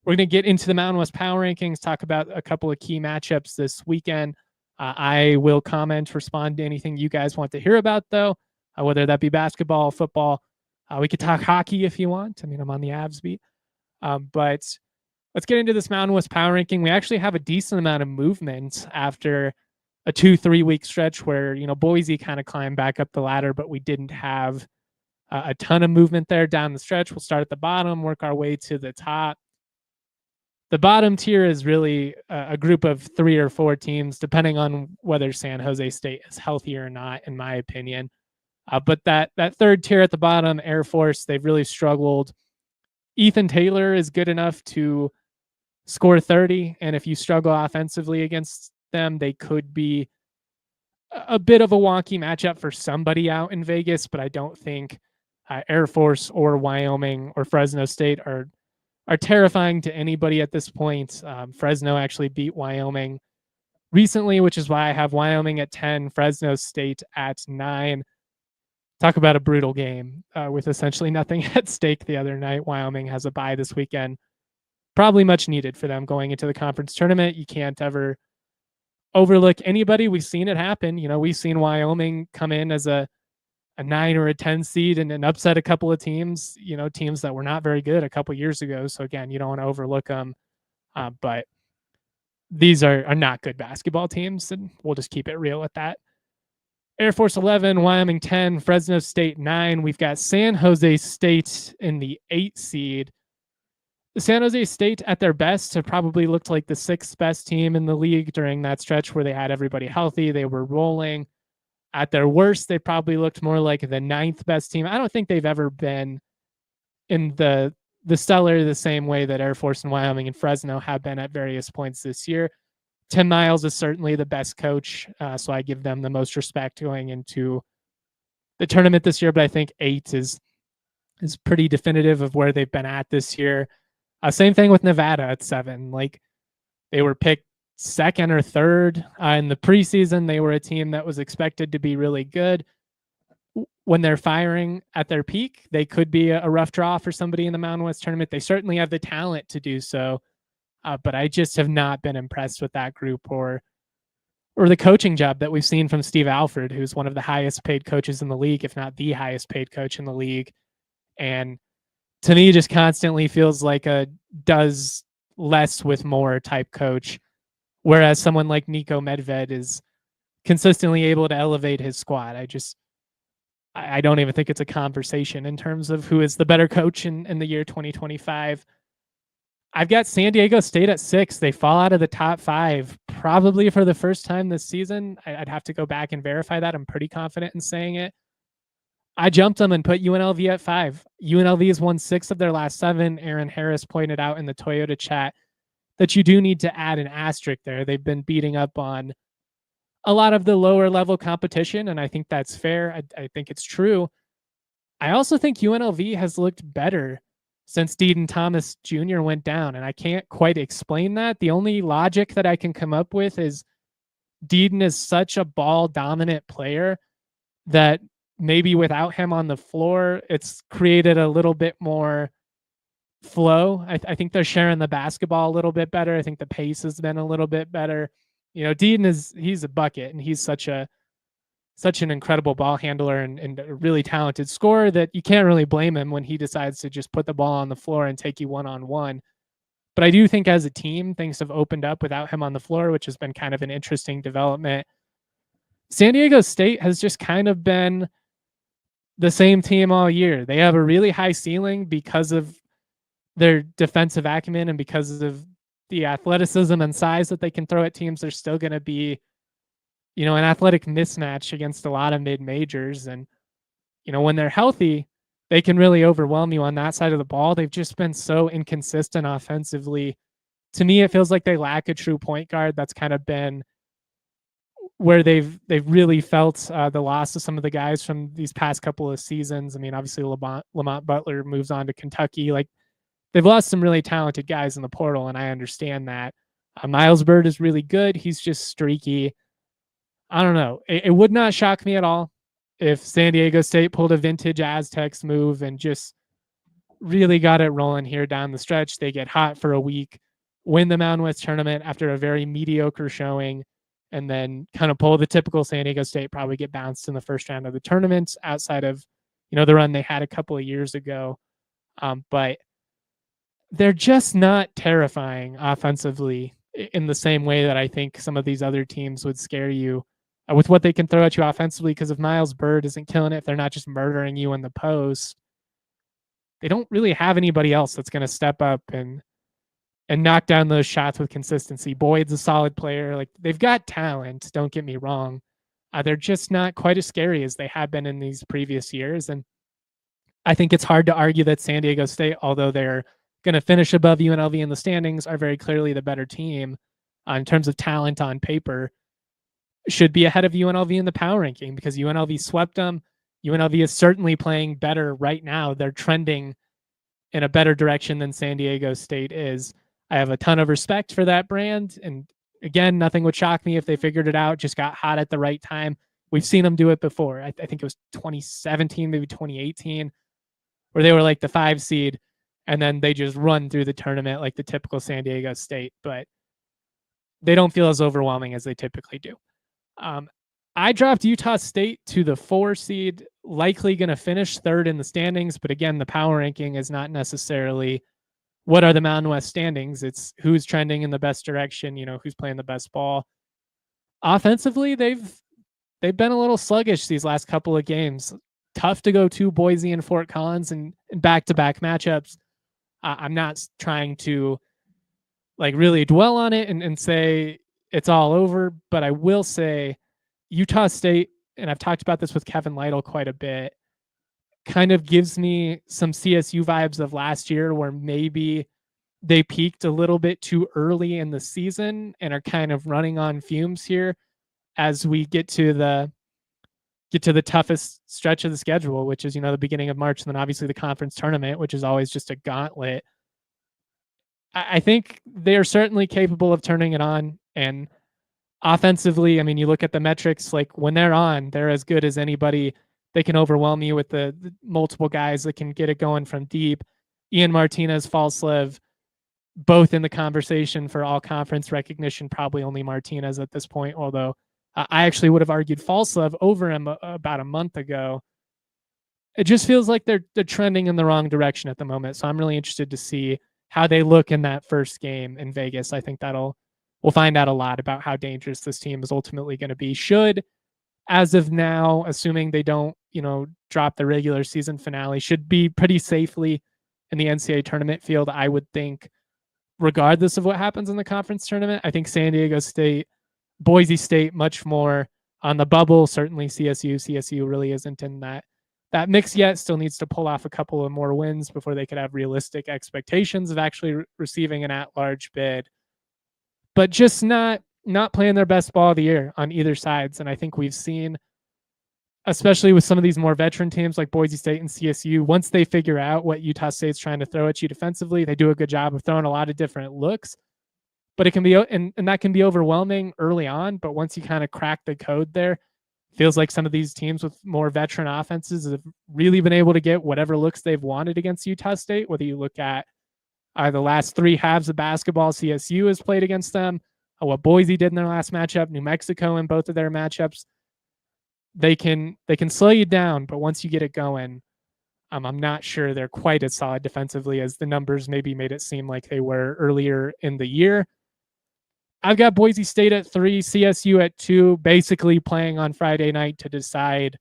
S1: We're going to get into the Mountain West Power Rankings, talk about a couple of key matchups this weekend. I will comment, respond to anything you guys want to hear about, though, whether that be basketball, football. We could talk hockey if you want. I mean, I'm on the Avs beat. But let's get into this Mountain West Power Ranking. We actually have a decent amount of movement after a 2-3 week stretch where, Boise kind of climbed back up the ladder, but we didn't have a ton of movement there down the stretch. We'll start at the bottom, work our way to the top. The bottom tier is really a group of 3 or 4 teams, depending on whether San Jose State is healthy or not, in my opinion. But that third tier at the bottom, Air Force, they've really struggled. Ethan Taylor is good enough to score 30, and if you struggle offensively against them, they could be a bit of a wonky matchup for somebody out in Vegas, but I don't think Air Force or Wyoming or Fresno State are terrifying to anybody at this point. Fresno actually beat Wyoming recently, which is why I have Wyoming at 10, Fresno State at 9. Talk about a brutal game with essentially nothing at stake the other night. Wyoming has a bye this weekend. Probably much needed for them going into the conference tournament. You can't ever overlook anybody. We've seen it happen. We've seen Wyoming come in as a 9 or a 10 seed and upset a couple of teams, teams that were not very good a couple years ago. So again, you don't want to overlook them. But these are not good basketball teams, and we'll just keep it real with that. Air Force 11, Wyoming 10, Fresno State 9. We've got San Jose State in the 8 seed. San Jose State at their best have probably looked like the 6th best team in the league during that stretch where they had everybody healthy. They were rolling. At their worst, they probably looked more like the 9th best team. I don't think they've ever been in the cellar the same way that Air Force and Wyoming and Fresno have been at various points this year. Tim Miles is certainly the best coach, so I give them the most respect going into the tournament this year, but I think 8 is pretty definitive of where they've been at this year. Same thing with Nevada at 7. Like, they were picked 2nd or 3rd in the preseason. They were a team that was expected to be really good. When they're firing at their peak, they could be a rough draw for somebody in the Mountain West tournament. They certainly have the talent to do so, but I just have not been impressed with that group or the coaching job that we've seen from Steve Alford, who's one of the highest paid coaches in the league, if not the highest paid coach in the league. And to me, just constantly feels like a does less with more type coach. Whereas someone like Niko Medved is consistently able to elevate his squad. I don't even think it's a conversation in terms of who is the better coach in the year 2025. I've got San Diego State at 6. They fall out of the top 5 probably for the first time this season. I'd have to go back and verify that. I'm pretty confident in saying it. I jumped them and put UNLV at 5. UNLV has won 6 of their last 7. Aaron Harris pointed out in the Toyota chat that you do need to add an asterisk there. They've been beating up on a lot of the lower level competition, and I think that's fair. I think it's true. I also think UNLV has looked better since Deedon Thomas Jr. went down, and I can't quite explain that. The only logic that I can come up with is Deedon is such a ball-dominant player that maybe without him on the floor, it's created a little bit more flow. I think they're sharing the basketball a little bit better. I think the pace has been a little bit better. Deedon he's a bucket, and he's such an incredible ball handler and a really talented scorer that you can't really blame him when he decides to just put the ball on the floor and take you one-on-one. But I do think as a team, things have opened up without him on the floor, which has been kind of an interesting development. San Diego State has just kind of been the same team all year. They have a really high ceiling because of their defensive acumen and because of the athleticism and size that they can throw at teams. They're still going to be, an athletic mismatch against a lot of mid-majors. And, when they're healthy, they can really overwhelm you on that side of the ball. They've just been so inconsistent offensively. To me, it feels like they lack a true point guard. That's kind of been where they've really felt the loss of some of the guys from these past couple of seasons. I mean, obviously Lamont Butler moves on to Kentucky. Like, they've lost some really talented guys in the portal, and I understand that. Miles Bird is really good. He's just streaky. I don't know. It would not shock me at all if San Diego State pulled a vintage Aztecs move and just really got it rolling here down the stretch. They get hot for a week, win the Mountain West tournament after a very mediocre showing, and then kind of pull the typical San Diego State, probably get bounced in the first round of the tournament outside of, the run they had a couple of years ago. But they're just not terrifying offensively in the same way that I think some of these other teams would scare you with what they can throw at you offensively. Because if Miles Bird isn't killing it, if they're not just murdering you in the post, they don't really have anybody else that's going to step up and knock down those shots with consistency. Boyd's a solid player. Like, they've got talent, don't get me wrong. They're just not quite as scary as they have been in these previous years. And I think it's hard to argue that San Diego State, although they're going to finish above UNLV in the standings, are very clearly the better team in terms of talent on paper, should be ahead of UNLV in the power ranking because UNLV swept them. UNLV is certainly playing better right now. They're trending in a better direction than San Diego State is. I have a ton of respect for that brand. And again, nothing would shock me if they figured it out, just got hot at the right time. We've seen them do it before. I think it was 2017, maybe 2018, where they were like the 5 seed and then they just run through the tournament like the typical San Diego State, but they don't feel as overwhelming as they typically do. I dropped Utah State to the 4 seed, likely going to finish 3rd in the standings. But again, the power ranking is not necessarily what are the Mountain West standings. It's who's trending in the best direction, who's playing the best ball. Offensively, they've been a little sluggish these last couple of games. Tough to go to Boise and Fort Collins and back-to-back matchups. I'm not trying to really dwell on it and say it's all over, but I will say Utah State, and I've talked about this with Kevin Lytle quite a bit, kind of gives me some CSU vibes of last year where maybe they peaked a little bit too early in the season and are kind of running on fumes here as we get to the toughest stretch of the schedule, which is, the beginning of March, and then obviously the conference tournament, which is always just a gauntlet. I think they are certainly capable of turning it on. And offensively, I mean, you look at the metrics, like when they're on, they're as good as anybody. They can overwhelm you with the multiple guys that can get it going from deep. Ian Martinez, Falslev, both in the conversation for all conference recognition, probably only Martinez at this point, although I actually would have argued Falslev over him about a month ago. It just feels like they're trending in the wrong direction at the moment. So I'm really interested to see how they look in that first game in Vegas. I think we'll find out a lot about how dangerous this team is ultimately going to be. Should, as of now, assuming they don't, drop the regular season finale, should be pretty safely in the NCAA tournament field, I would think, regardless of what happens in the conference tournament. I think San Diego State, Boise State, much more on the bubble. Certainly CSU really isn't in that mix yet. Still needs to pull off a couple of more wins before they could have realistic expectations of actually receiving an at-large bid. But just not playing their best ball of the year on either sides. And I think we've seen, especially with some of these more veteran teams like Boise State and CSU, once they figure out what Utah State's trying to throw at you defensively, they do a good job of throwing a lot of different looks. But it can be, and that can be overwhelming early on. But once you kind of crack the code there, feels like some of these teams with more veteran offenses have really been able to get whatever looks they've wanted against Utah State, whether you look at the last 3 halves of basketball CSU has played against them, what Boise did in their last matchup, New Mexico in both of their matchups. They can slow you down, but once you get it going, I'm not sure they're quite as solid defensively as the numbers maybe made it seem like they were earlier in the year. I've got Boise State at 3, CSU at 2, basically playing on Friday night to decide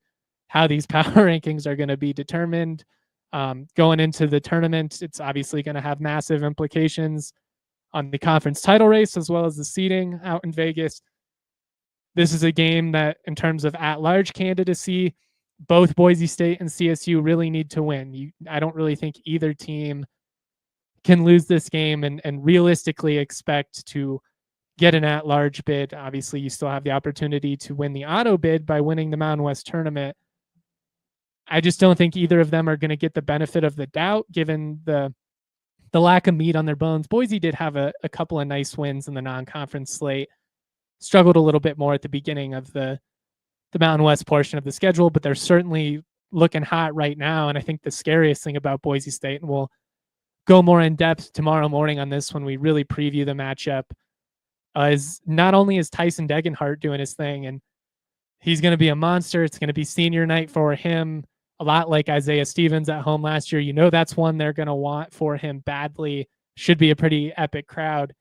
S1: how these power rankings are going to be determined. Going into the tournament, it's obviously going to have massive implications on the conference title race as well as the seeding out in Vegas. This is a game that, in terms of at-large candidacy, both Boise State and CSU really need to win. I don't really think either team can lose this game and realistically expect to get an at-large bid. Obviously, you still have the opportunity to win the auto bid by winning the Mountain West tournament. I just don't think either of them are going to get the benefit of the doubt, given the lack of meat on their bones. Boise did have a couple of nice wins in the non-conference slate. Struggled a little bit more at the beginning of the Mountain West portion of the schedule, but they're certainly looking hot right now. And I think the scariest thing about Boise State, and we'll go more in depth tomorrow morning on this when we really preview the matchup, is not only is Tyson Degenhart doing his thing, and he's going to be a monster. It's going to be senior night for him, a lot like Isaiah Stevens at home last year. That's one they're going to want for him badly. Should be a pretty epic crowd.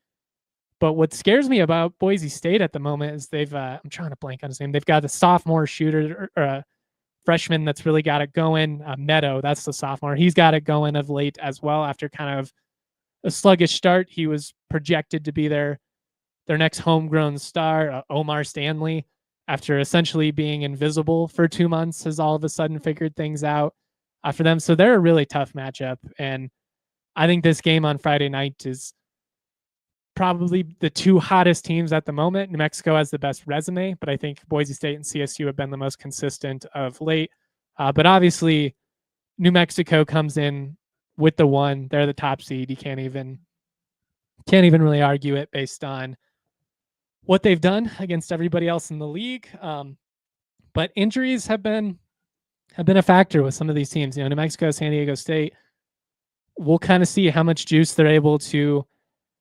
S1: But what scares me about Boise State at the moment is they've I'm trying to blank on his name. They've got a sophomore shooter or a freshman that's really got it going. Meadow, that's the sophomore. He's got it going of late as well. After kind of a sluggish start, he was projected to be their next homegrown star. Omar Stanley, after essentially being invisible for 2 months, has all of a sudden figured things out for them. So they're a really tough matchup. And I think this game on Friday night is probably the two hottest teams at the moment. New Mexico has the best resume, but I think Boise State and CSU have been the most consistent of late. But obviously, New Mexico comes in with the one. They're the top seed. You can't even really argue it based on what they've done against everybody else in the league. But injuries have been a factor with some of these teams. New Mexico, San Diego State. We'll kind of see how much juice they're able to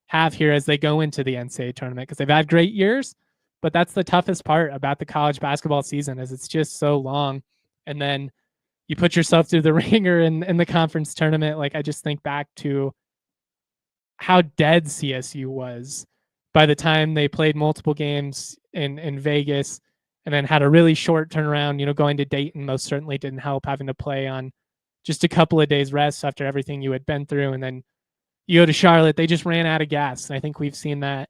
S1: have here as they go into the NCAA tournament, because they've had great years, but that's the toughest part about the college basketball season is it's just so long. And then you put yourself through the ringer in the conference tournament. Like, I just think back to how dead CSU was by the time they played multiple games in Vegas and then had a really short turnaround. Going to Dayton most certainly didn't help, having to play on just a couple of days rest after everything you had been through. And then you go to Charlotte, they just ran out of gas. And I think we've seen that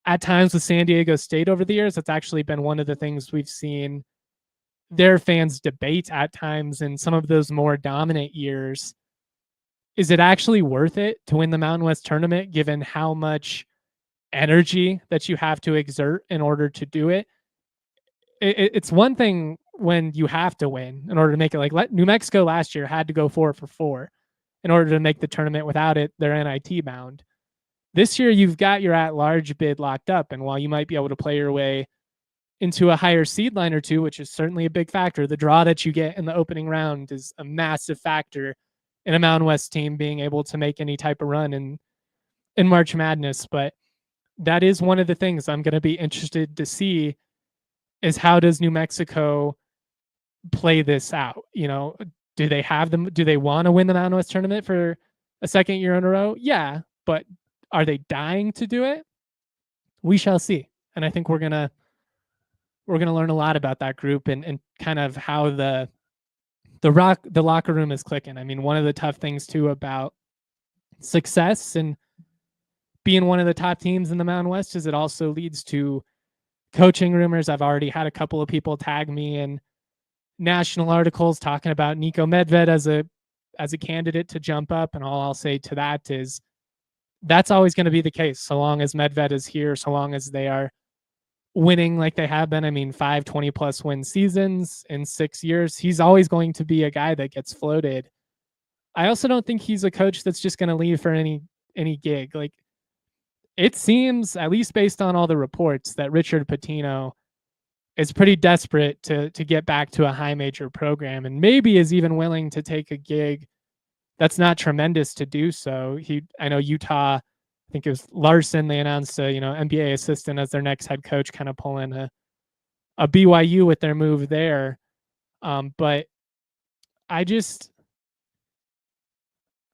S1: at times with San Diego State over the years. That's actually been one of the things we've seen their fans debate at times in some of those more dominant years. Is it actually worth it to win the Mountain West tournament, given how much energy that you have to exert in order to do it? It's one thing when you have to win in order to make it. Like New Mexico last year had to go 4 for 4 in order to make the tournament. Without it, they're NIT bound. This year, you've got your at-large bid locked up, and while you might be able to play your way into a higher seed line or two, which is certainly a big factor, the draw that you get in the opening round is a massive factor in a Mountain West team being able to make any type of run in March Madness. But that is one of the things I'm going to be interested to see is how does New Mexico play this out? Do they have them? Do they want to win the Mountain West tournament for a second year in a row? Yeah, but are they dying to do it? We shall see. And I think we're gonna learn a lot about that group and kind of how the locker room is clicking. I mean, one of the tough things too about success and being one of the top teams in the Mountain West is it also leads to coaching rumors. I've already had a couple of people tag me in national articles talking about Niko Medved as a candidate to jump up, and all I'll say to that is that's always going to be the case so long as Medved is here, so long as they are winning like they have been. I mean, 5 20+ win seasons in 6 years. He's always going to be a guy that gets floated. I also don't think he's a coach that's just going to leave for any gig. Like, it seems, at least based on all the reports, that Richard Pitino is pretty desperate to get back to a high major program, and maybe is even willing to take a gig that's not tremendous to do so. I know Utah, I think it was Larson, they announced a NBA assistant as their next head coach, kind of pulling a BYU with their move there. But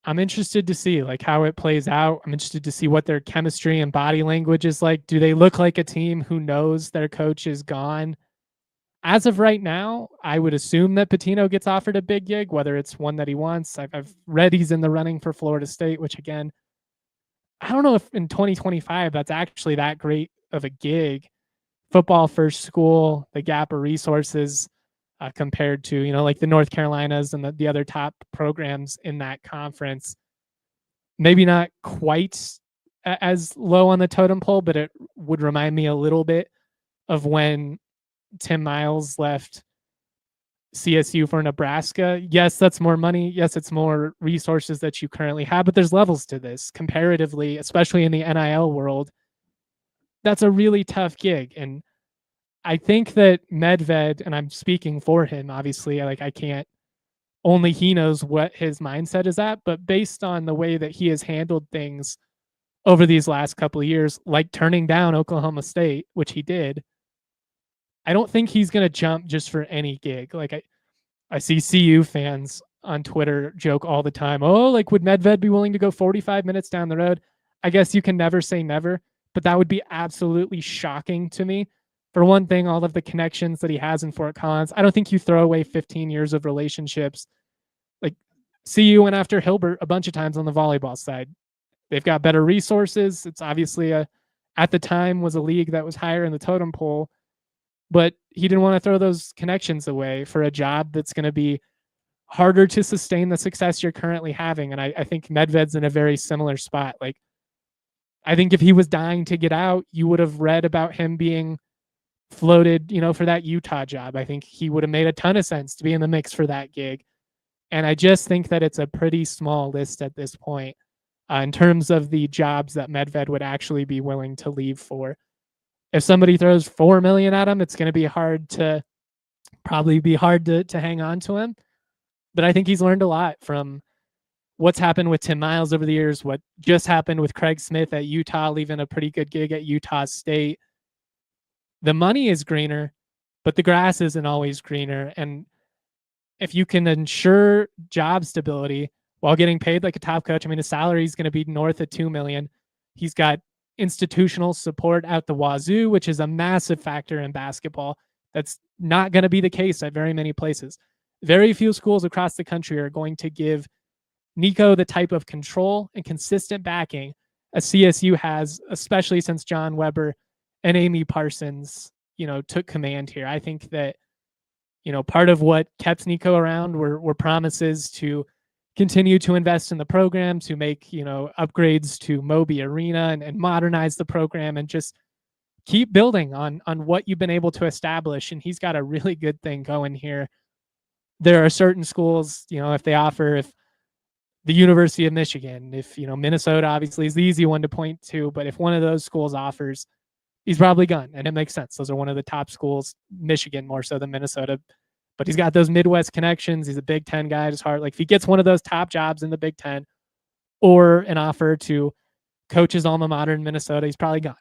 S1: I'm interested to see like how it plays out. I'm interested to see what their chemistry and body language is like. Do they look like a team who knows their coach is gone? As of right now, I would assume that Pitino gets offered a big gig, whether it's one that he wants. I've read he's in the running for Florida State, which again, I don't know if in 2025 that's actually that great of a gig. Football first school, the gap of resources compared to, like the North Carolinas and the other top programs in that conference. Maybe not quite as low on the totem pole, but it would remind me a little bit of when Tim Miles left CSU for Nebraska. Yes, that's more money. Yes, it's more resources that you currently have, but there's levels to this comparatively, especially in the NIL world. That's a really tough gig. And I think that Medved, and I'm speaking for him, obviously, like I can't, only he knows what his mindset is at, but based on the way that he has handled things over these last couple of years, like turning down Oklahoma State, which he did, I don't think he's going to jump just for any gig. Like I see CU fans on Twitter joke all the time, oh, like would Medved be willing to go 45 minutes down the road? I guess you can never say never, but that would be absolutely shocking to me. For one thing, all of the connections that he has in Fort Collins, I don't think you throw away 15 years of relationships. Like, CU went after Hilbert a bunch of times on the volleyball side. They've got better resources. It's obviously at the time was a league that was higher in the totem pole, but he didn't want to throw those connections away for a job that's going to be harder to sustain the success you're currently having. And I think Medved's in a very similar spot. Like, I think if he was dying to get out, you would have read about him being floated, for that Utah job. I think he would have made a ton of sense to be in the mix for that gig. And I just think that it's a pretty small list at this point in terms of the jobs that Medved would actually be willing to leave for. If somebody throws $4 million at him, it's going to be hard to hang on to him. But I think he's learned a lot from what's happened with Tim Miles over the years, what just happened with Craig Smith at Utah, leaving a pretty good gig at Utah State. The money is greener, but the grass isn't always greener. And if you can ensure job stability while getting paid like a top coach, I mean, his salary is going to be north of $2 million. He's got institutional support out the wazoo, which is a massive factor in basketball. That's not going to be the case at very many places. Very few schools across the country are going to give Niko the type of control and consistent backing as CSU has, especially since John Weber and Amy Parsons, took command here. I think that, part of what kept Niko around were promises to continue to invest in the program, to make, upgrades to Moby Arena and modernize the program and just keep building on what you've been able to establish. And he's got a really good thing going here. There are certain schools, if the University of Michigan, if, Minnesota obviously is the easy one to point to, but if one of those schools offers, he's probably gone. And it makes sense. Those are one of the top schools, Michigan more so than Minnesota. But he's got those Midwest connections. He's a Big Ten guy at his heart. Like, if he gets one of those top jobs in the Big Ten or an offer to coach his alma mater in Minnesota, he's probably gone.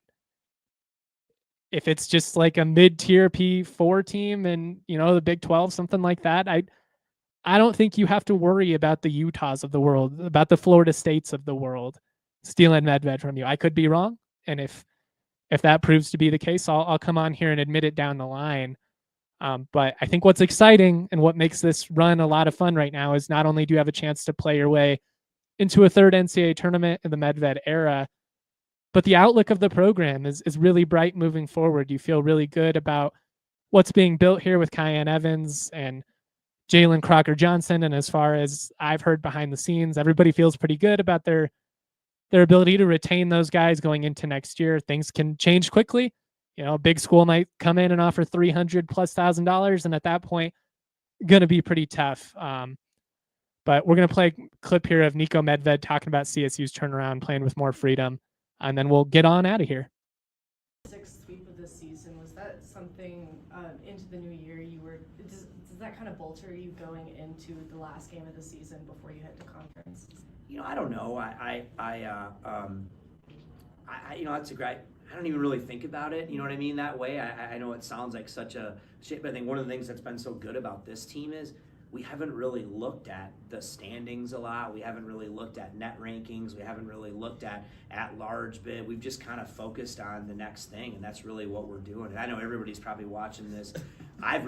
S1: If it's just like a mid-tier P4 team and, the Big 12, something like that, I don't think you have to worry about the Utahs of the world, about the Florida States of the world stealing Medved from you. I could be wrong. And if that proves to be the case, I'll come on here and admit it down the line. But I think what's exciting and what makes this run a lot of fun right now is not only do you have a chance to play your way into a third NCAA tournament in the Medved era, but the outlook of the program is really bright moving forward. You feel really good about what's being built here with Kyan Evans and Jalen Crocker-Johnson. And as far as I've heard behind the scenes, everybody feels pretty good about their ability to retain those guys going into next year. Things can change quickly. A big school might come in and offer $300,000+, and at that point, going to be pretty tough. But we're going to play a clip here of Niko Medved talking about CSU's turnaround, playing with more freedom, and then we'll get on out of here.
S4: Sixth sweep of this season, was that something into the new year does that kind of bolster you going into the last game of the season before you head to conference?
S2: I don't know. That's a great. I don't even really think about it, that way. I know it sounds like such a shit, but I think one of the things that's been so good about this team is we haven't really looked at the standings a lot. We haven't really looked at net rankings. We haven't really looked at large bid. We've just kind of focused on the next thing, and that's really what we're doing. And I know everybody's probably watching this. I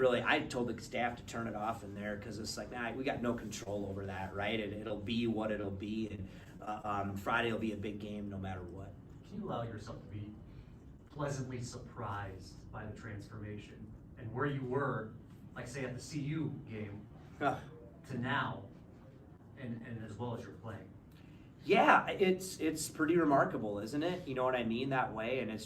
S2: told the staff to turn it off in there because it's like, we got no control over that, right? It'll be what it'll be, and Friday will be a big game no matter what.
S6: Can you allow yourself to be pleasantly surprised by the transformation and where you were, like say at the CU game to now, and as well as you're playing?
S2: Yeah, it's pretty remarkable, isn't it? You know what I mean, that way, and it's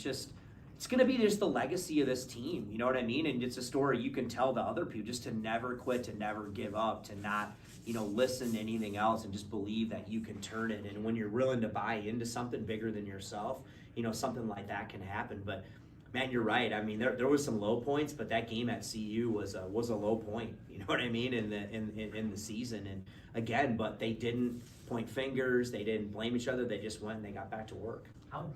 S2: going to be just the legacy of this team, you know what I mean? And it's a story you can tell the other people, just to never quit, to never give up, to not, listen to anything else and just believe that you can turn it. And when you're willing to buy into something bigger than yourself, something like that can happen. But man, you're right. I mean, there was some low points, but that game at CU was a low point, you know what I mean, in the season. And again, but they didn't point fingers, they didn't blame each other, they just went and they got back to work.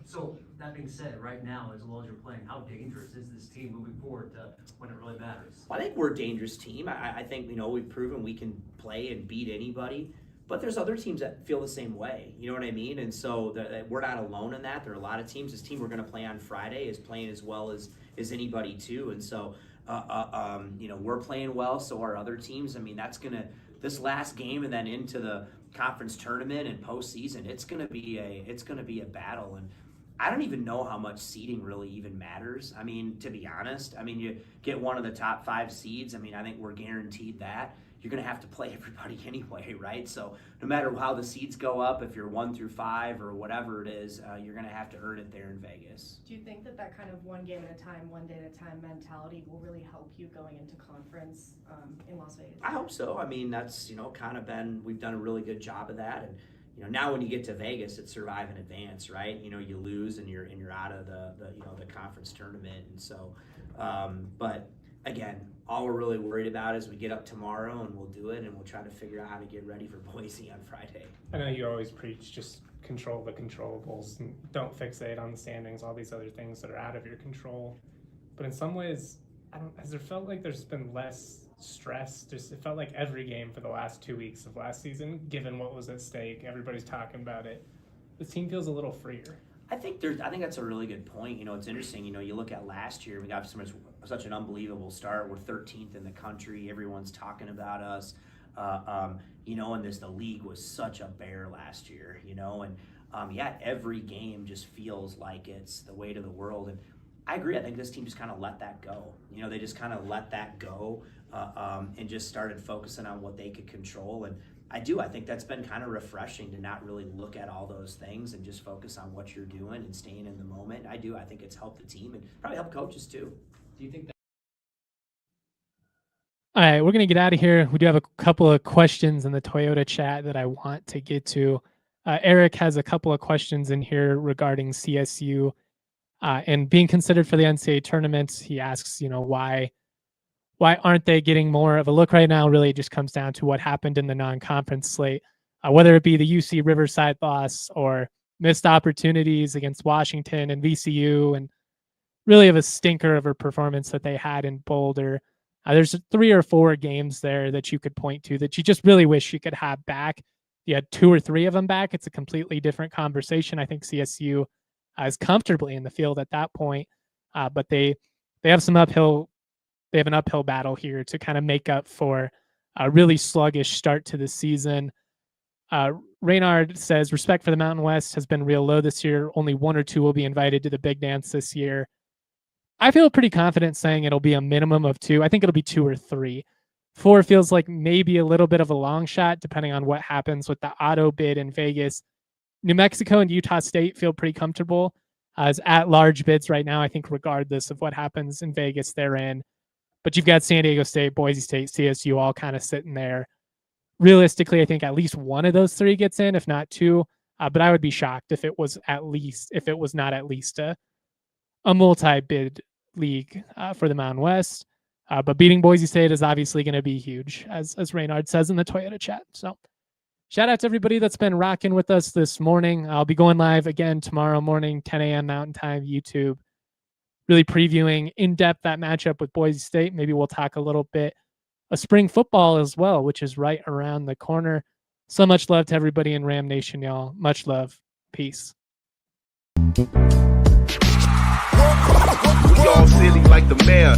S6: So that being said, right now, as well as you're playing, how dangerous is this team moving forward to when it really matters?
S2: Well, I think we're a dangerous team. I think, we've proven we can play and beat anybody. But there's other teams that feel the same way. You know what I mean? And so we're not alone in that. There are a lot of teams. This team we're going to play on Friday is playing as well as anybody too. And so, we're playing well. So are other teams. I mean, this last game and then into the conference tournament and postseason, it's going to be a battle. And I don't even know how much seeding really even matters. I mean, to be honest, you get one of the top 5 seeds. I mean, I think we're guaranteed that. You're going to have to play everybody anyway, right? So no matter how the seeds go up, if you're 1 through 5 or whatever it is, you're going to have to earn it there in Vegas.
S4: Do you think that kind of one game at a time, one day at a time mentality will really help you going into conference in Las Vegas?
S2: I hope so. I mean, that's, kind of we've done a really good job of that. And, now when you get to Vegas, it's survive and advance, right? You lose and you're out of the conference tournament. And so, but again, all we're really worried about is we get up tomorrow and we'll do it, and we'll try to figure out how to get ready for Boise on Friday.
S1: I know you always preach just control the controllables and don't fixate on the standings, all these other things that are out of your control. But in some ways, has there felt like there's been less stress? It felt like every game for the last 2 weeks of last season, given what was at stake, everybody's talking about it. This team feels a little freer.
S2: I think that's a really good point. It's interesting. You look at last year, we got such an unbelievable start. We're 13th in the country. Everyone's talking about us. And the league was such a bear last year. And every game just feels like it's the weight of the world. And I agree. I think this team just kind of let that go. They just kind of let that go and just started focusing on what they could control. And I think that's been kind of refreshing to not really look at all those things and just focus on what you're doing and staying in the moment. I think it's helped the team and probably helped coaches too.
S6: Do you think that?
S1: All right, we're going to get out of here. We do have a couple of questions in the Toyota chat that I want to get to. Eric has a couple of questions in here regarding CSU and being considered for the NCAA tournament. He asks, why aren't they getting more of a look right now? Really, it just comes down to what happened in the non-conference slate, whether it be the UC Riverside loss or missed opportunities against Washington and VCU, and really of a stinker of a performance that they had in Boulder. There's 3 or 4 games there that you could point to that you just really wish you could have back. If you had 2 or 3 of them back, it's a completely different conversation. I think CSU is comfortably in the field at that point, but they have an uphill battle here to kind of make up for a really sluggish start to the season. Reynard says, respect for the Mountain West has been real low this year. Only 1 or 2 will be invited to the big dance this year. I feel pretty confident saying it'll be a minimum of 2. I think it'll be 2 or 3. 4 feels like maybe a little bit of a long shot, depending on what happens with the auto bid in Vegas. New Mexico and Utah State feel pretty comfortable as at-large bids right now, I think, regardless of what happens in Vegas, they're in. But you've got San Diego State, Boise State, CSU all kind of sitting there. Realistically, I think at least 1 of those 3 gets in, if not 2. But I would be shocked if it was not at least a multi-bid league for the Mountain West. But beating Boise State is obviously going to be huge, as Reynard says in the Toyota chat. So shout out to everybody that's been rocking with us this morning. I'll be going live again tomorrow morning, 10 a.m. Mountain Time, YouTube. Really previewing in depth that matchup with Boise State. Maybe we'll talk a little bit of spring football as well, which is right around the corner. So much love to everybody in Ram Nation, y'all. Much love. Peace.
S8: We all silly like the mayor.